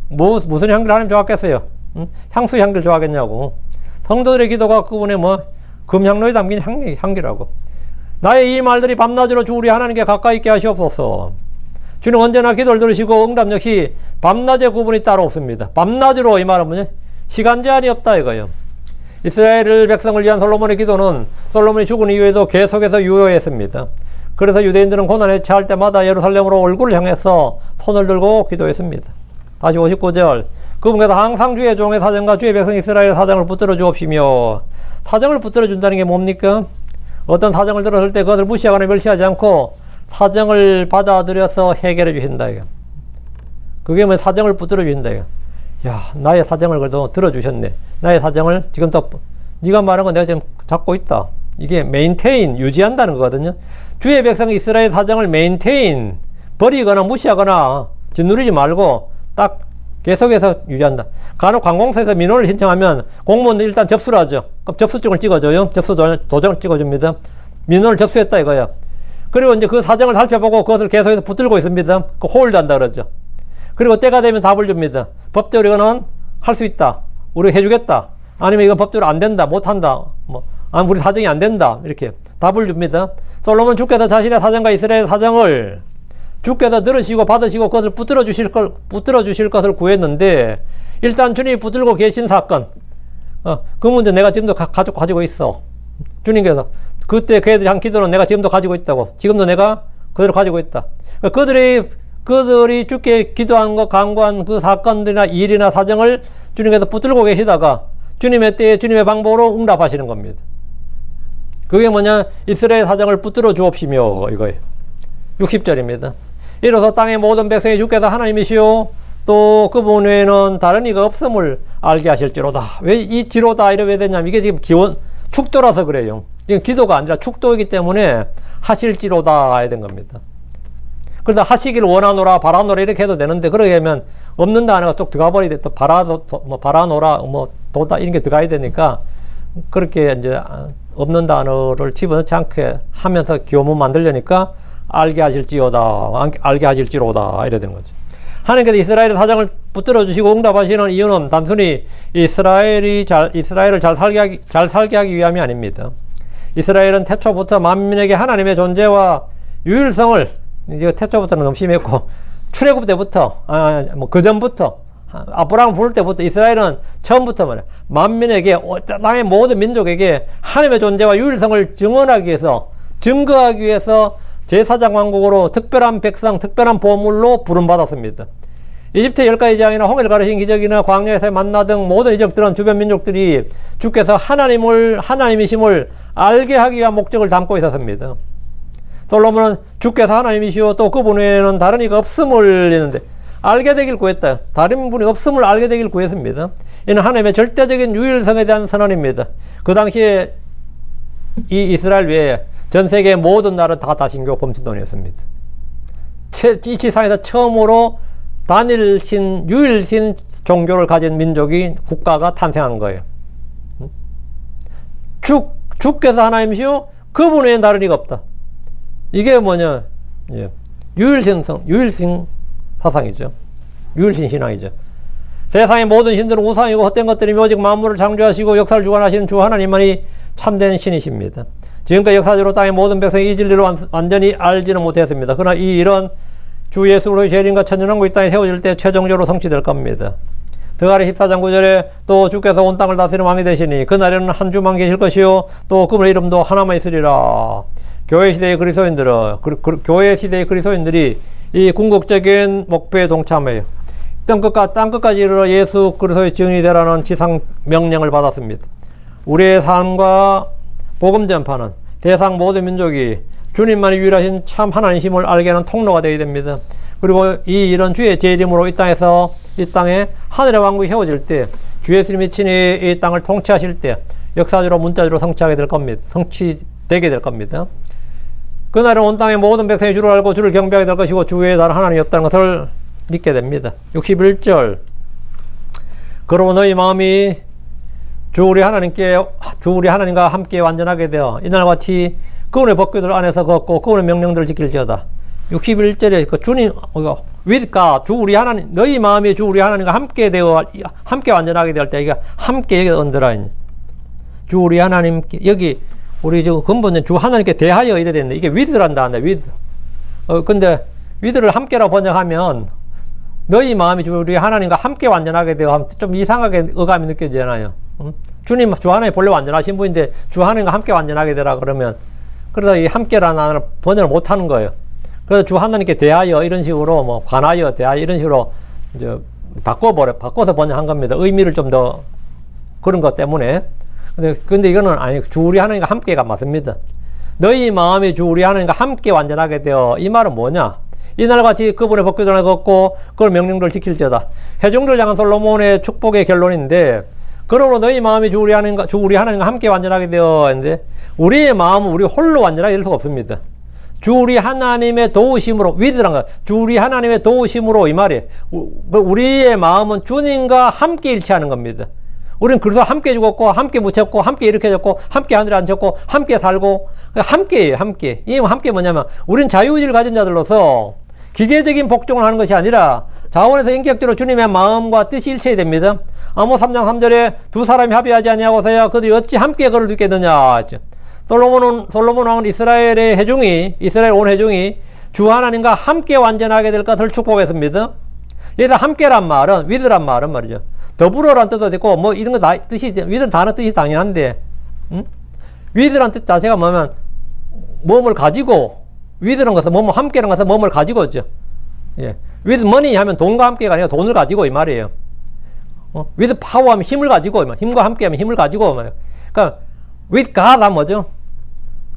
무슨 향기를 하나님 좋아하겠어요? 향수 향기를 좋아하겠냐고. 성도들의 기도가 그분의 금향로에 담긴 향기라고. 나의 이 말들이 밤낮으로 주 우리 하나님께 가까이 있게 하시옵소서. 주는 언제나 기도를 들으시고 응답 역시 밤낮의 구분이 따로 없습니다. 밤낮으로 이 말은 뭐냐? 시간 제한이 없다 이거예요. 이스라엘 백성을 위한 솔로몬의 기도는 솔로몬이 죽은 이후에도 계속해서 유효했습니다. 그래서 유대인들은 고난에 처할 때마다 예루살렘으로 얼굴을 향해서 손을 들고 기도했습니다. 다시 59절. 그분께서 항상 주의 종의 사정과 주의 백성 이스라엘의 사정을 붙들어 주옵시며. 사정을 붙들어 준다는 게 뭡니까? 어떤 사정을 들었을 때 그것을 무시하거나 멸시하지 않고 사정을 받아들여서 해결해 주신다 이거. 그게 뭐 사정을 붙들어 주신다 이거. 야, 나의 사정을 그래도 들어주셨네. 나의 사정을 지금 또 네가 말한 건 내가 지금 잡고 있다. 이게 메인테인, 유지한다는 거거든요. 주의 백성 이스라엘 사정을 메인테인, 버리거나 무시하거나 짓누르지 말고 딱 계속해서 유지한다. 간혹 관공서에서 민원을 신청하면 공무원들 일단 접수를 하죠. 그럼 접수증을 찍어줘요. 접수 도장을 찍어줍니다. 민원을 접수했다 이거야. 그리고 이제 그 사정을 살펴보고 그것을 계속해서 붙들고 있습니다. 그 홀드 한다 그러죠. 그리고 때가 되면 답을 줍니다. 법적으로 이거는 할 수 있다. 우리가 해주겠다. 아니면 이건 법적으로 안 된다. 못한다. 아니, 우리 사정이 안 된다. 이렇게 답을 줍니다. 솔로몬 주께서 자신의 사정과 이스라엘 사정을 주께서 들으시고 받으시고 그것을 붙들어 주실 것을 구했는데, 일단 주님이 붙들고 계신 사건, 그 문제 내가 지금도 가지고 있어. 주님께서 그때 그애들이 한 기도는 내가 지금도 가지고 있다고. 지금도 내가 그대로 가지고 있다. 그들이 주께 기도한 것, 간구한 그 사건들이나 일이나 사정을 주님께서 붙들고 계시다가 주님의 때에 주님의 방법으로 응답하시는 겁니다. 그게 뭐냐? 이스라엘 사정을 붙들어 주옵시며 이거예요. 60절입니다. 이로써 땅의 모든 백성이 주께서 하나님이시오 또 그분 외에는 다른 이가 없음을 알게 하실지로다. 왜 이 지로다 이래 되냐면 이게 지금 축도라서 그래요. 이건 기도가 아니라 축도이기 때문에 하실지로다 해야 된 겁니다. 그러다 하시기를 원하노라 바라노라 이렇게 해도 되는데, 그러게 하면 없는 단어가 쭉 들어가 버리게 또 바라노라 도다 이런 게 들어가야 되니까 그렇게 이제 없는 단어를 집어넣지 않게 하면서 교문 만들려니까 알게 하실지로다 이래 되는 거죠. 하나님께서 이스라엘의 사정을 붙들어 주시고 응답하시는 이유는 단순히 이스라엘을 잘 살게 하기 위함이 아닙니다. 이스라엘은 태초부터 만민에게 하나님의 존재와 유일성을, 이제 태초부터는 너무 심했고 출애굽 때부터 그 전부터 아브라함 부를 때부터 이스라엘은 처음부터 말이야 만민에게, 땅의 모든 민족에게 하나님의 존재와 유일성을 증거하기 위해서 제4장왕국으로 특별한 백성, 특별한 보물로 부름받았습니다. 이집트 10가지 재앙이나 홍해를 가르신 기적이나 광야에서 만나 등 모든 이적들은 주변 민족들이 주께서 하나님이심을 알게 하기 위한 목적을 담고 있었습니다. 솔로몬은 주께서 하나님이시오 또 그분 외에는 다른 이가 없음을 했는데, 알게 되길 구했다. 다른 분이 없음을 알게 되길 구했습니다. 이는 하나님의 절대적인 유일성에 대한 선언입니다. 그 당시에 이 이스라엘 외에 전 세계의 모든 나라는 다 다신교 범신론이었습니다. 이 지상에서 처음으로 단일신, 유일신 종교를 가진 민족이, 국가가 탄생한 거예요. 주께서 하나님이시오 그분 외에는 다른 이가 없다. 이게 뭐냐? 유일신 사상이죠. 유일신 신앙이죠. 세상의 모든 신들은 우상이고 헛된 것들이며 오직 만물을 창조하시고 역사를 주관하시는 주 하나님만이 참된 신이십니다. 지금까지 역사적으로 땅의 모든 백성이 이 진리를 완전히 알지는 못했습니다. 그러나 이 일은 주 예수 그리스도의 재림과 천년왕국 이 땅에 세워질 때 최종적으로 성취될 겁니다. 드가리 14장 9절에 또 주께서 온 땅을 다스리는 왕이 되시니 그날에는 한 주만 계실 것이요 또 그분의 이름도 하나만 있으리라. 교회 시대의 그리스도인들이 이 궁극적인 목표에 동참해요. 땅끝까지 이르러 예수 그리스도의 증인이 되라는 지상 명령을 받았습니다. 우리의 삶과 복음 전파는 대상 모든 민족이 주님만이 유일하신 참 하나님심을 알게 하는 통로가 되어야 됩니다. 그리고 이 일은 주의 재림으로 이 땅에 하늘의 왕국이 세워질 때, 주 예수님이 친히 이 땅을 통치하실 때 역사적으로 문자적으로 성취되게 될 겁니다. 그날은 온 땅의 모든 백성이 주를 알고 주를 경배하게 될 것이고 주 외에 다른 하나님이 없다는 것을 믿게 됩니다. 61절. 그러므로 너희 마음이 주 우리 하나님과 함께 완전하게 되어 이날같이 그분의 법궤들 안에서 걷고 그분의 명령들을 지킬지어다. 61절에 그 주님, with God, 주 우리 하나님, 너희 마음이 주 우리 하나님과 함께 완전하게 될 때, 이게 함께 여기 언더라인. 주 우리 하나님께, 여기 우리 지금 근본은 주 하나님께 대하여 이래 됐네. 이게 with란다, with. 근데 with를 함께라고 번역하면 너희 마음이 우리 하나님과 함께 완전하게 되어 좀 이상하게 어감이 느껴지잖아요. 주님, 주 하나님 본래 완전하신 분인데 주 하나님과 함께 완전하게 되라 그러면 그러다 이 함께라는 단어를 번역을 못 하는 거예요. 그래서 주 하나님께 대하여 이런 식으로 뭐 관하여 대하여 이런 식으로 이제 바꿔서 번역한 겁니다. 의미를 좀 더 그런 것 때문에. 근데 이거는 아니, 주 우리 하나님과 함께가 맞습니다. 너희 마음이 주 우리 하나님과 함께 완전하게 되어, 이 말은 뭐냐? 이날같이 그분의 법궤도를 걷고 그걸 명령들을 지킬지어다. 회중들을 향한 솔로몬의 축복의 결론인데, 그러므로 너희 마음이 주 우리 하나님과 함께 완전하게 되어 했는데, 우리의 마음은 우리 홀로 완전하게 될 수가 없습니다. 주 우리 하나님의 도우심으로, 위드란 거, 주 우리 하나님의 도우심으로, 이 말이 우리의 마음은 주님과 함께 일치하는 겁니다. 우리는 그래서 함께 죽었고, 함께 묻혔고, 함께 일으켜졌고, 함께 하늘에 앉혔고, 함께 살고, 함께예요, 함께. 이 함께 뭐냐면, 우린 자유의지를 가진 자들로서 기계적인 복종을 하는 것이 아니라 자원에서 인격적으로 주님의 마음과 뜻이 일치해야 됩니다. 아모 3장 3절에 두 사람이 합의하지 아니하고서야 그들이 어찌 함께 걸을 수 있겠느냐 했죠. 솔로몬 왕은 이스라엘 온 회중이 주 하나님과 함께 완전하게 될 것을 축복했습니다. 여기서 함께란 말은, 위드란 말은 말이죠. 더불어란 뜻도 있고, 뭐, 이런 거 다 뜻이, 위드는 단어 뜻이 당연한데, 위드란 뜻 자체가 뭐냐면, 몸을 가지고, 위드란 것은 함께란 것은 몸을 가지고죠. 예. with money 하면 돈과 함께가 아니라 돈을 가지고 이 말이에요. with power 하면 힘을 가지고, 힘과 함께 하면 힘을 가지고, 그러니까, with God 하면 뭐죠?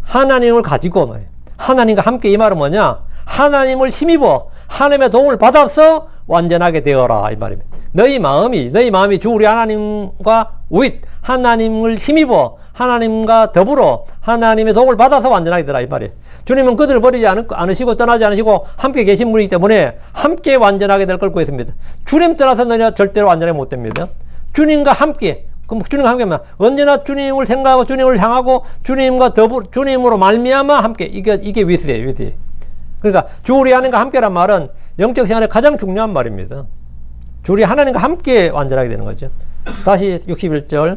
하나님을 가지고 말이에요. 하나님과 함께 이 말은 뭐냐? 하나님을 힘입어 하나님의 도움을 받아서 완전하게 되어라 이 말입니다. 너희 마음이 주 우리 하나님과 with 하나님을 힘입어 하나님과 더불어 하나님의 도움을 받아서 완전하게 되라 이 말이에요. 주님은 그들을 버리지 않으시고 떠나지 않으시고 함께 계신 분이기 때문에 함께 완전하게 될 걸 구했습니다. 주님 떠나서 너희가 절대로 완전하게 못 됩니다. 주님과 함께. 그럼 주님과 함께 하면 언제나 주님을 생각하고 주님을 향하고 주님과 주님으로 말미암아 함께. 이게 위스예요, 위스. 그러니까 주 우리 하나님과 함께란 말은 영적 생활에 가장 중요한 말입니다. 주 우리 하나님과 함께 완전하게 되는 거죠. 다시 61절.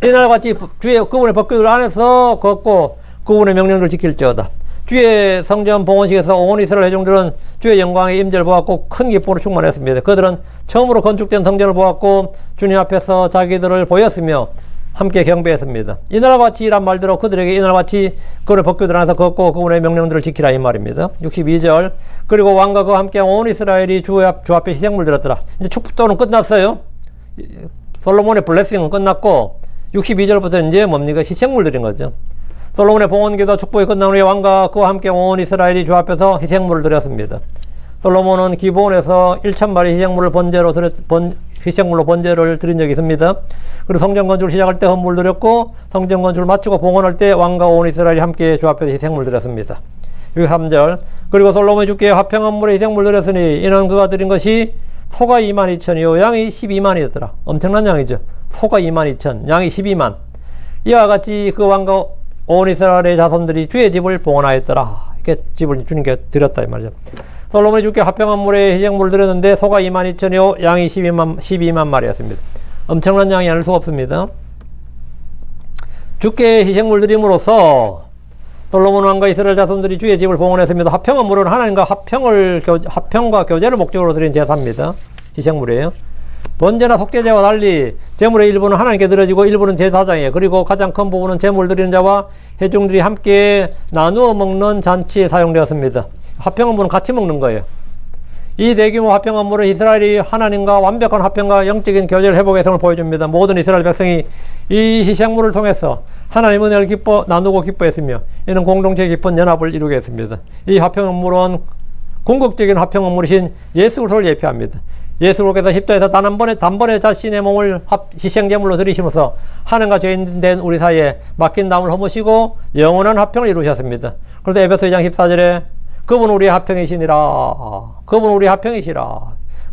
이날같이 그분의 법궤도를 안에서 걷고 그분의 명령을 지킬지어다. 주의 성전 봉헌식에서 온 이스라엘 회중들은 주의 영광의 임재를 보았고 큰 기쁨으로 충만했습니다. 그들은 처음으로 건축된 성전을 보았고 주님 앞에서 자기들을 보였으며 함께 경배했습니다. 이날같이 이란 말대로 그들에게 이날같이 그의 법궤도를 안에서 걷고 그분의 명령들을 지키라 이 말입니다. 62절. 그리고 왕과 그와 함께 온 이스라엘이 주 앞에 희생물 드렸더라. 이제 축복도는 끝났어요. 솔로몬의 블레싱은 끝났고 62절부터 이제 뭡니까? 희생물 드린 거죠. 솔로몬의 봉헌기도 축복이 끝난 후에 왕과 그와 함께 온 이스라엘이 주 앞에서 희생물을 드렸습니다. 솔로몬은 기브온에서 1000마리 희생물로 번제를 드린 적이 있습니다. 그리고 성전 건축을 시작할 때 헌물 드렸고 성전 건축을 마치고 봉헌할 때 왕과 온 이스라엘이 함께 주 앞에서 희생물 드렸습니다. 63절. 그리고 솔로몬이 주께 화평한 물에 희생물 드렸으니 이는 그가 드린 것이 소가 22,000이요 양이 12만이었더라. 엄청난 양이죠. 소가 22,000, 양이 12만. 이와 같이 그 왕과 온 이스라엘의 자손들이 주의 집을 봉헌하였더라. 이렇게 집을 주님께 드렸다 이 말이죠. 솔로몬이 주께 화평한 물에 희생물을 드렸는데 소가 22,000이요 양이 12만 마리였습니다. 엄청난 양이 아닐 수가 없습니다. 주께 희생물 드림으로써 솔로몬 왕과 이스라엘 자손들이 주의 집을 봉헌했습니다. 화평한 물은 하나님과 화평과 교제를 목적으로 드린 제사입니다. 희생물이에요. 번제나 속죄제와 달리 제물의 일부는 하나님께 드려지고 일부는 제사장이에요. 그리고 가장 큰 부분은 제물 드리는 자와 회중들이 함께 나누어 먹는 잔치에 사용되었습니다. 화평한 물은 같이 먹는 거예요. 이 대규모 화평한 물은 이스라엘이 하나님과 완벽한 화평과 영적인 교제를 회복의 성을 보여줍니다. 모든 이스라엘 백성이 이 희생물을 통해서 하나님의 은혜를 나누고 기뻐했으며 이는 공동체의 깊은 연합을 이루게 했습니다. 이 화평한 물은 궁극적인 화평한 물이신 예수 그리스도를 예표합니다. 예수 그리스도께서 십자에서 단번에 자신의 몸을 희생제물로 드리시면서 하나님과 죄인 된 우리 사이에 막힌 담을 허무시고 영원한 화평을 이루셨습니다. 그래서 에베소 2장 14절에 그분 우리의 화평이시니라. 그분 우리의 화평이시라.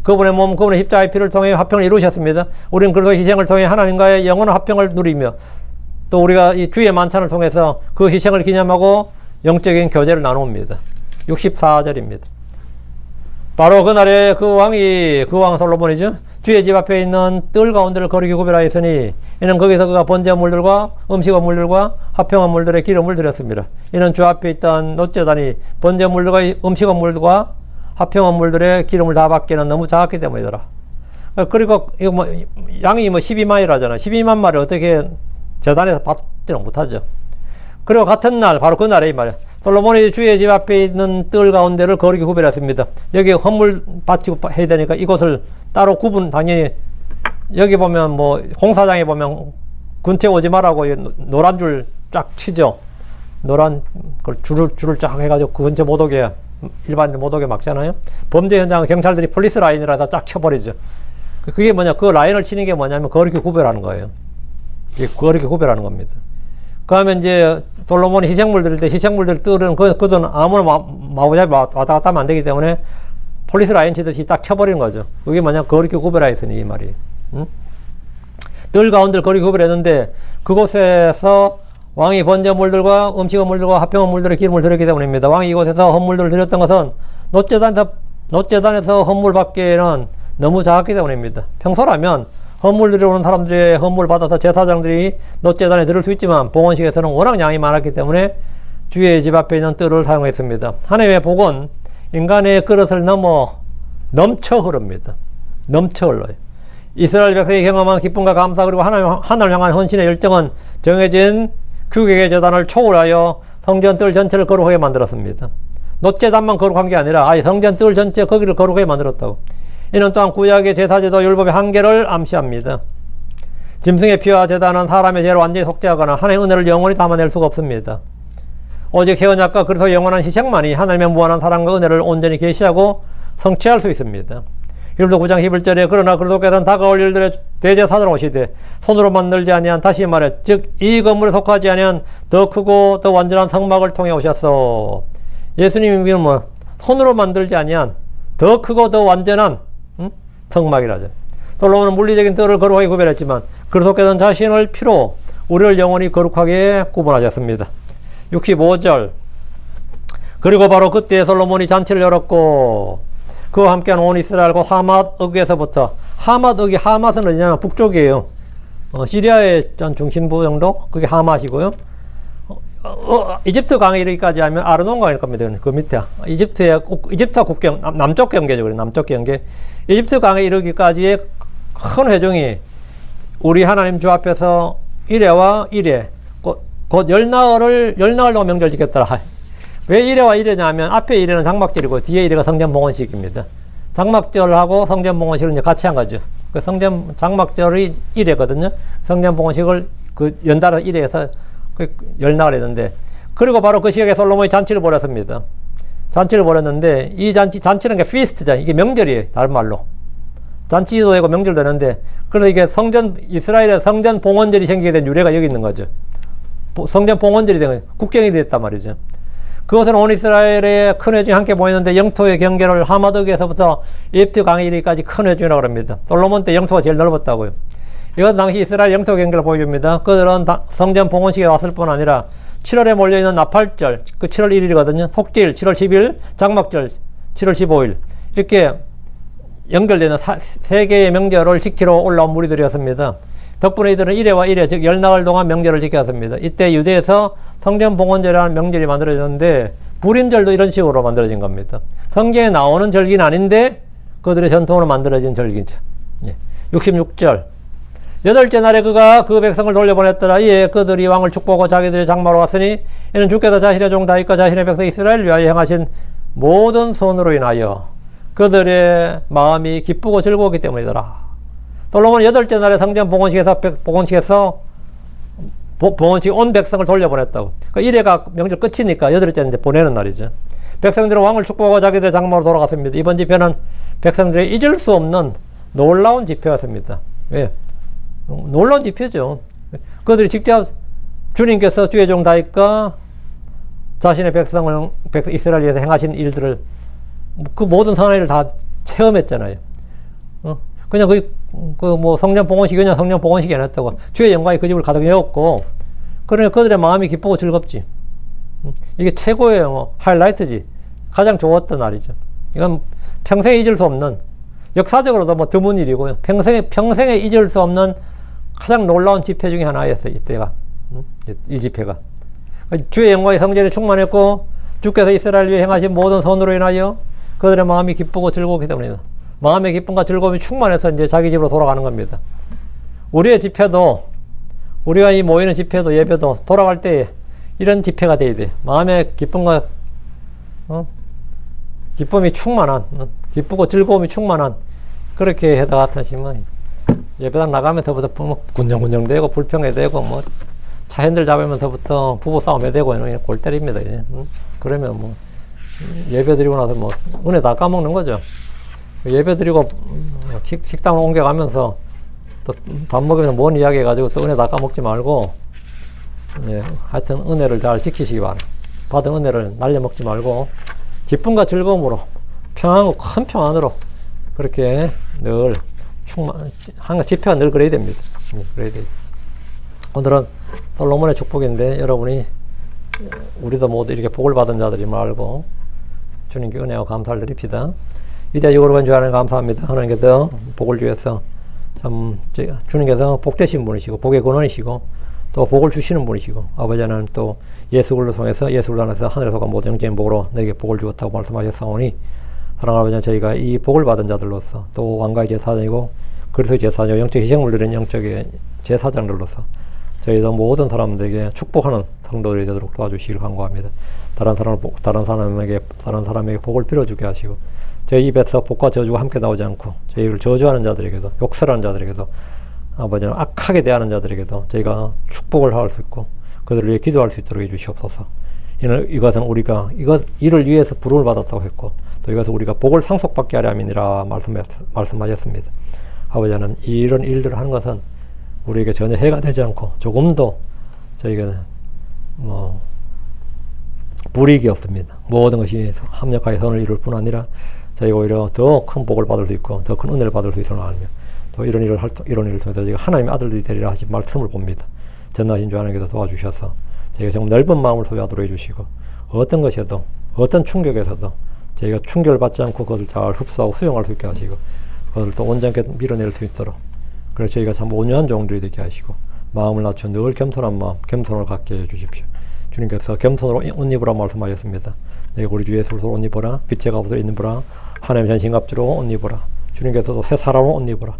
그분의 몸, 그분의 십자가의 피를 통해 화평을 이루셨습니다. 우리는 그리스도의 희생을 통해 하나님과의 영원한 화평을 누리며 또 우리가 이 주의 만찬을 통해서 그 희생을 기념하고 영적인 교제를 나눕니다. 64절입니다. 바로 그날에 그 왕 솔로몬이죠. 주의 집 앞에 있는 뜰 가운데를 거룩히 구별하였으니 이는 거기서 그가 번제물들과 음식물들과 화평한 물들의 기름을 드렸습니다. 이는 주 앞에 있던 놋제단이 번제물들과 음식물들과 화평 헌물들의 기름을 다 받기는 너무 작았기 때문이더라. 그리고 이거 뭐 양이 뭐 12만이라잖아. 12만 마리 어떻게 제단에서 받지는 못하죠. 그리고 같은 날, 바로 그 날에 이 말이야. 솔로몬이 주의 집 앞에 있는 뜰 가운데를 거룩히 구별했습니다. 여기 헌물 바치고 해야 되니까 이곳을 따로 구분, 당연히 여기 보면 뭐 공사장에 보면 근처에 오지 말라고 노란 줄 쫙 치죠. 노란 줄을 쫙 해가지고 그 근처 못 오게, 일반인 못 오게 막잖아요. 범죄 현장은 경찰들이 폴리스 라인이라다 쫙 쳐버리죠. 그게 뭐냐, 그 라인을 치는 게 뭐냐면 거룩히 구별하는 거예요. 이게 거룩히 구별하는 겁니다. 그 다음에 이제 솔로몬이 희생물 드릴 때 희생물들 뜰은 그들은 아무나 마구잡이 왔다 갔다 하면 안 되기 때문에 폴리스 라인 치듯이 딱 쳐버리는 거죠. 그게 뭐냐, 거룩히 구별하였으니 이 말이. 응? 뜰 가운데를 거룩히 구별했는데 그곳에서 왕이 번제물들과 음식물들과 화평물들의 기름을 드렸기 때문입니다. 왕이 이곳에서 헌물들을 드렸던 것은 놋제단에서 헌물 받기에는 너무 작았기 때문입니다. 평소라면 헌물 드려오는 사람들의 헌물 받아서 제사장들이 놋제단에 드릴 수 있지만 봉헌식에서는 워낙 양이 많았기 때문에 주의 집 앞에 있는 뜰을 사용했습니다. 하나님의 복은 인간의 그릇을 넘쳐 흐릅니다. 넘쳐 흘러요. 이스라엘 백성이 경험한 기쁨과 감사 그리고 하나님을 향한 헌신의 열정은 정해진 규격의 제단을 초월하여 성전 뜰 전체를 거룩하게 만들었습니다. 놋제단만 거룩한 게 아니라 아예 성전 뜰 전체 거기를 거룩하게 만들었다고. 이는 또한 구약의 제사제도 율법의 한계를 암시합니다. 짐승의 피와 제단은 사람의 죄를 완전히 속죄하거나 하나님의 은혜를 영원히 담아낼 수가 없습니다. 오직 해언약과 그래서 영원한 희생만이 하나님의 무한한 사랑과 은혜를 온전히 계시하고 성취할 수 있습니다. 율도 9장 11절에 그러나 그리스도께서는 다가올 일들의 대제사장으로 오시되 손으로 만들지 아니한, 다시 말해 즉 이 건물에 속하지 아니한 더 크고 더 완전한 성막을 통해 오셨어. 예수님이 뭐 손으로 만들지 아니한 더 크고 더 완전한 성막이라죠. 솔로몬은 물리적인 뜰을 거룩하게 구별했지만 그리스도께서는 자신을 피로 우리를 영원히 거룩하게 구분하셨습니다. 65절 그리고 바로 그때 솔로몬이 잔치를 열었고 그와 함께한 온 이스라엘과 하맛읍에서부터, 하맛읍이, 하맛은 어디냐면 북쪽이에요. 시리아의 전 중심부 정도? 그게 하맛이고요. 이집트 강에 이르기까지 하면 아르논 강일 겁니다. 그 밑에. 이집트와 국경, 남쪽 경계죠. 그래, 남쪽 경계. 이집트 강에 이르기까지의 큰 회중이 우리 하나님 주 앞에서 이래와 이래, 곧 열나흘 동안 명절 지켰더라. 왜 이래와 이래냐면 앞에 이래는 장막절이고 뒤에 이래가 성전 봉헌식입니다. 장막절하고 성전 봉헌식을 이제 같이 한 거죠. 그 성전 장막절이 이래거든요. 성전 봉헌식을 그 연달아 이래에서 그 열나흘 했는데, 그리고 바로 그 시각에 솔로몬이 잔치를 벌였습니다. 잔치를 벌였는데 이 잔치는 게 피스트죠. 이게 명절이에요. 다른 말로 잔치도 되고 명절도 되는데, 그래서 이게 이스라엘의 성전 봉헌절이 생기게 된 유래가 여기 있는 거죠. 성전 봉헌절이 된 거예요. 국경이 됐단 말이죠. 그것은 온 이스라엘의 큰 회중이 함께 모였는데 영토의 경계를 하마드에서부터 이집트 강에 이르기까지 큰 회중이라고 합니다. 솔로몬 때 영토가 제일 넓었다고요. 이것은 당시 이스라엘 영토 경계를 보여줍니다. 그들은 성전 봉헌식에 왔을 뿐 아니라 7월에 몰려있는 나팔절, 그 7월 1일이거든요. 속죄일 7월 10일, 장막절 7월 15일 이렇게 연결되는 세 개의 명절을 지키러 올라온 무리들이었습니다. 덕분에 이들은 이래와 이래, 즉 열나흘 동안 명절을 지켰습니다. 이때 유대에서 성전 봉헌절이라는 명절이 만들어졌는데 불임절도 이런 식으로 만들어진 겁니다. 성경에 나오는 절기는 아닌데 그들의 전통으로 만들어진 절기죠. 66절 여덟째 날에 그가 그 백성을 돌려보냈더라. 이에 그들이 왕을 축복하고 자기들의 장마로 왔으니 이는 주께서 자신의 종 다윗과 자신의 백성 이스라엘을 위하여 행하신 모든 선으로 인하여 그들의 마음이 기쁘고 즐거웠기 때문이더라. 솔로몬은 여덟째 날에 성전 봉헌식에서 온 백성을 돌려보냈다고. 그러니까 이래가 명절 끝이니까 여덟째는 이제 보내는 날이죠. 백성들은 왕을 축복하고 자기들의 장마로 돌아갔습니다. 이번 집회는 백성들이 잊을 수 없는 놀라운 집회였습니다. 왜? 놀라운 집회죠. 그들이 직접 주님께서 주의 종 다윗과 자신의 백성을 이스라엘 위해서 행하신 일들을, 그 모든 선한 일을 다 체험했잖아요. 그냥 뭐 성전 봉헌식이냐 성전 봉헌식이 아니었다고. 주의 영광이 그 집을 가득 메웠고, 그러니까 그들의 마음이 기쁘고 즐겁지. 이게 최고의 하이라이트지. 가장 좋았던 날이죠. 이건 평생에 잊을 수 없는, 역사적으로도 뭐 드문 일이고요. 평생에 잊을 수 없는 가장 놀라운 집회 중에 하나였어요. 이때가. 이 집회가. 주의 영광이 성전에 충만했고 주께서 이스라엘 위에 행하신 모든 선으로 인하여 그들의 마음이 기쁘고 즐거웠기 때문입니다. 마음의 기쁨과 즐거움이 충만해서 이제 자기 집으로 돌아가는 겁니다. 우리의 집회도, 우리가 이 모이는 집회도 예배도 돌아갈 때 이런 집회가 돼야 돼. 마음의 기쁨과 기쁨이 충만한, 기쁘고 즐거움이 충만한, 그렇게 해다 같으시면 예배당 나가면서부터 군정군정되고 불평해되고 뭐 차 핸들 잡으면서부터 부부싸움 해대고 이런 골 때립니다. 이제. 그러면 뭐 예배 드리고 나서 뭐 은혜 다 까먹는 거죠. 예배 드리고 식당으로 옮겨가면서 또 밥 먹으면서 뭔 이야기 해가지고 또 은혜 다 까먹지 말고, 예, 하여튼 은혜를 잘 지키시기 바랍니다. 받은 은혜를 날려먹지 말고 기쁨과 즐거움으로 평안하고 큰 평안으로 그렇게 늘 항상 집회가 늘 그래야 됩니다. 그래야 돼요. 오늘은 솔로몬의 축복인데 여러분이 우리도 모두 이렇게 복을 받은 자들이 말고 주님께 은혜와 감사를 드립시다. 이제 이거로 줄 하나님 감사합니다. 하나님께서 복을 주셔서 참 주님께서 복되신 분이시고 복의 근원이시고 또 복을 주시는 분이시고, 아버지 하나님 또 예수 그리스도를 통해서 예수 그리스도 안에서 하늘에서 간 모든 영적인 복으로 내게 복을 주었다고 말씀하셨사오니, 사랑하는 아버지 하나님, 저희가 이 복을 받은 자들로서 또 왕가의 제사장이고 그리스도의 제사장, 영적 희생을 드리는 영적의 제사장들로서 저희도 모든 사람들에게 축복하는 성도들이 되도록 도와주시길 간구합니다. 다른 사람에게 복을 빌어주게 하시고, 저희 입에서 복과 저주가 함께 나오지 않고 저희를 저주하는 자들에게도, 욕설하는 자들에게도, 아버지는 악하게 대하는 자들에게도 저희가 축복을 할 수 있고 그들을 위해 기도할 수 있도록 해주시옵소서. 이것은 우리가 이를 위해서 부름을 받았다고 했고, 또 이것은 우리가 복을 상속받게 하려 함이니라 말씀하셨습니다. 아버지 하나님, 이런 일들을 하는 것은 우리에게 전혀 해가 되지 않고 조금도 저희가 불이익이 없습니다. 모든 것이 합력하여 선을 이룰 뿐 아니라 저희가 오히려 더 큰 복을 받을 수 있고 더 큰 은혜를 받을 수 있음을 알며, 또 이런 일을 통해서 저희가 하나님의 아들들이 되리라 하신 말씀을 봅니다. 전능하신 주 하나님께서 도와주셔서 저희가 정말 넓은 마음을 소유하도록 해주시고, 어떤 것에도 어떤 충격에서도 저희가 충격을 받지 않고 그것을 잘 흡수하고 수용할 수 있게 하시고, 그것을 또 온전하게 밀어낼 수 있도록, 그래서 저희가 참 온유한 종들이 되게 하시고 마음을 낮춰 늘 겸손한 마음, 겸손을 갖게 해주십시오. 주님께서 겸손으로 옷 입으라 말씀하셨습니다. 내가 우리 주 예수 그리스도로 옷 입어라, 빛의 갑옷을 입으라, 하나님의 전신갑주로 옷 입어라, 주님께서도 새 사람으로 옷 입어라.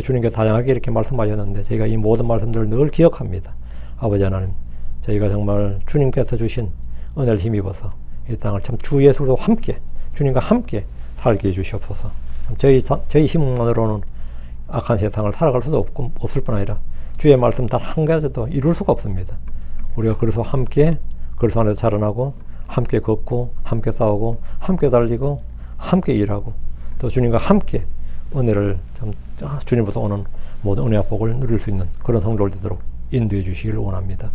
주님께서 다양하게 이렇게 말씀하셨는데 저희가 이 모든 말씀들을 늘 기억합니다. 아버지 하나님, 저희가 정말 주님께서 주신 은혜를 힘입어서 이 땅을 참 주 예수로 함께, 주님과 함께 살게 해주시옵소서. 저희 힘만으로는 악한 세상을 살아갈 수도 없을 뿐 아니라 주의 말씀 단 한 가지도 이룰 수가 없습니다. 우리가 그래서 함께 그리스도 안에서 자라나고 함께 걷고 함께 싸우고 함께 달리고 함께 일하고 또 주님과 함께 은혜를 참 주님부터 오는 모든 은혜와 복을 누릴 수 있는 그런 성도를 되도록 인도해 주시기를 원합니다.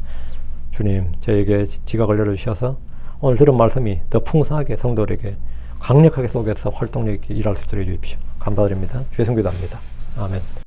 주님, 저에게 지각을 열어주셔서 오늘 들은 말씀이 더 풍성하게 성도들에게 강력하게 속에서 활동력 있게 일할 수 있도록 해주십시오. 감사드립니다. 주의 성기도합니다. 아멘.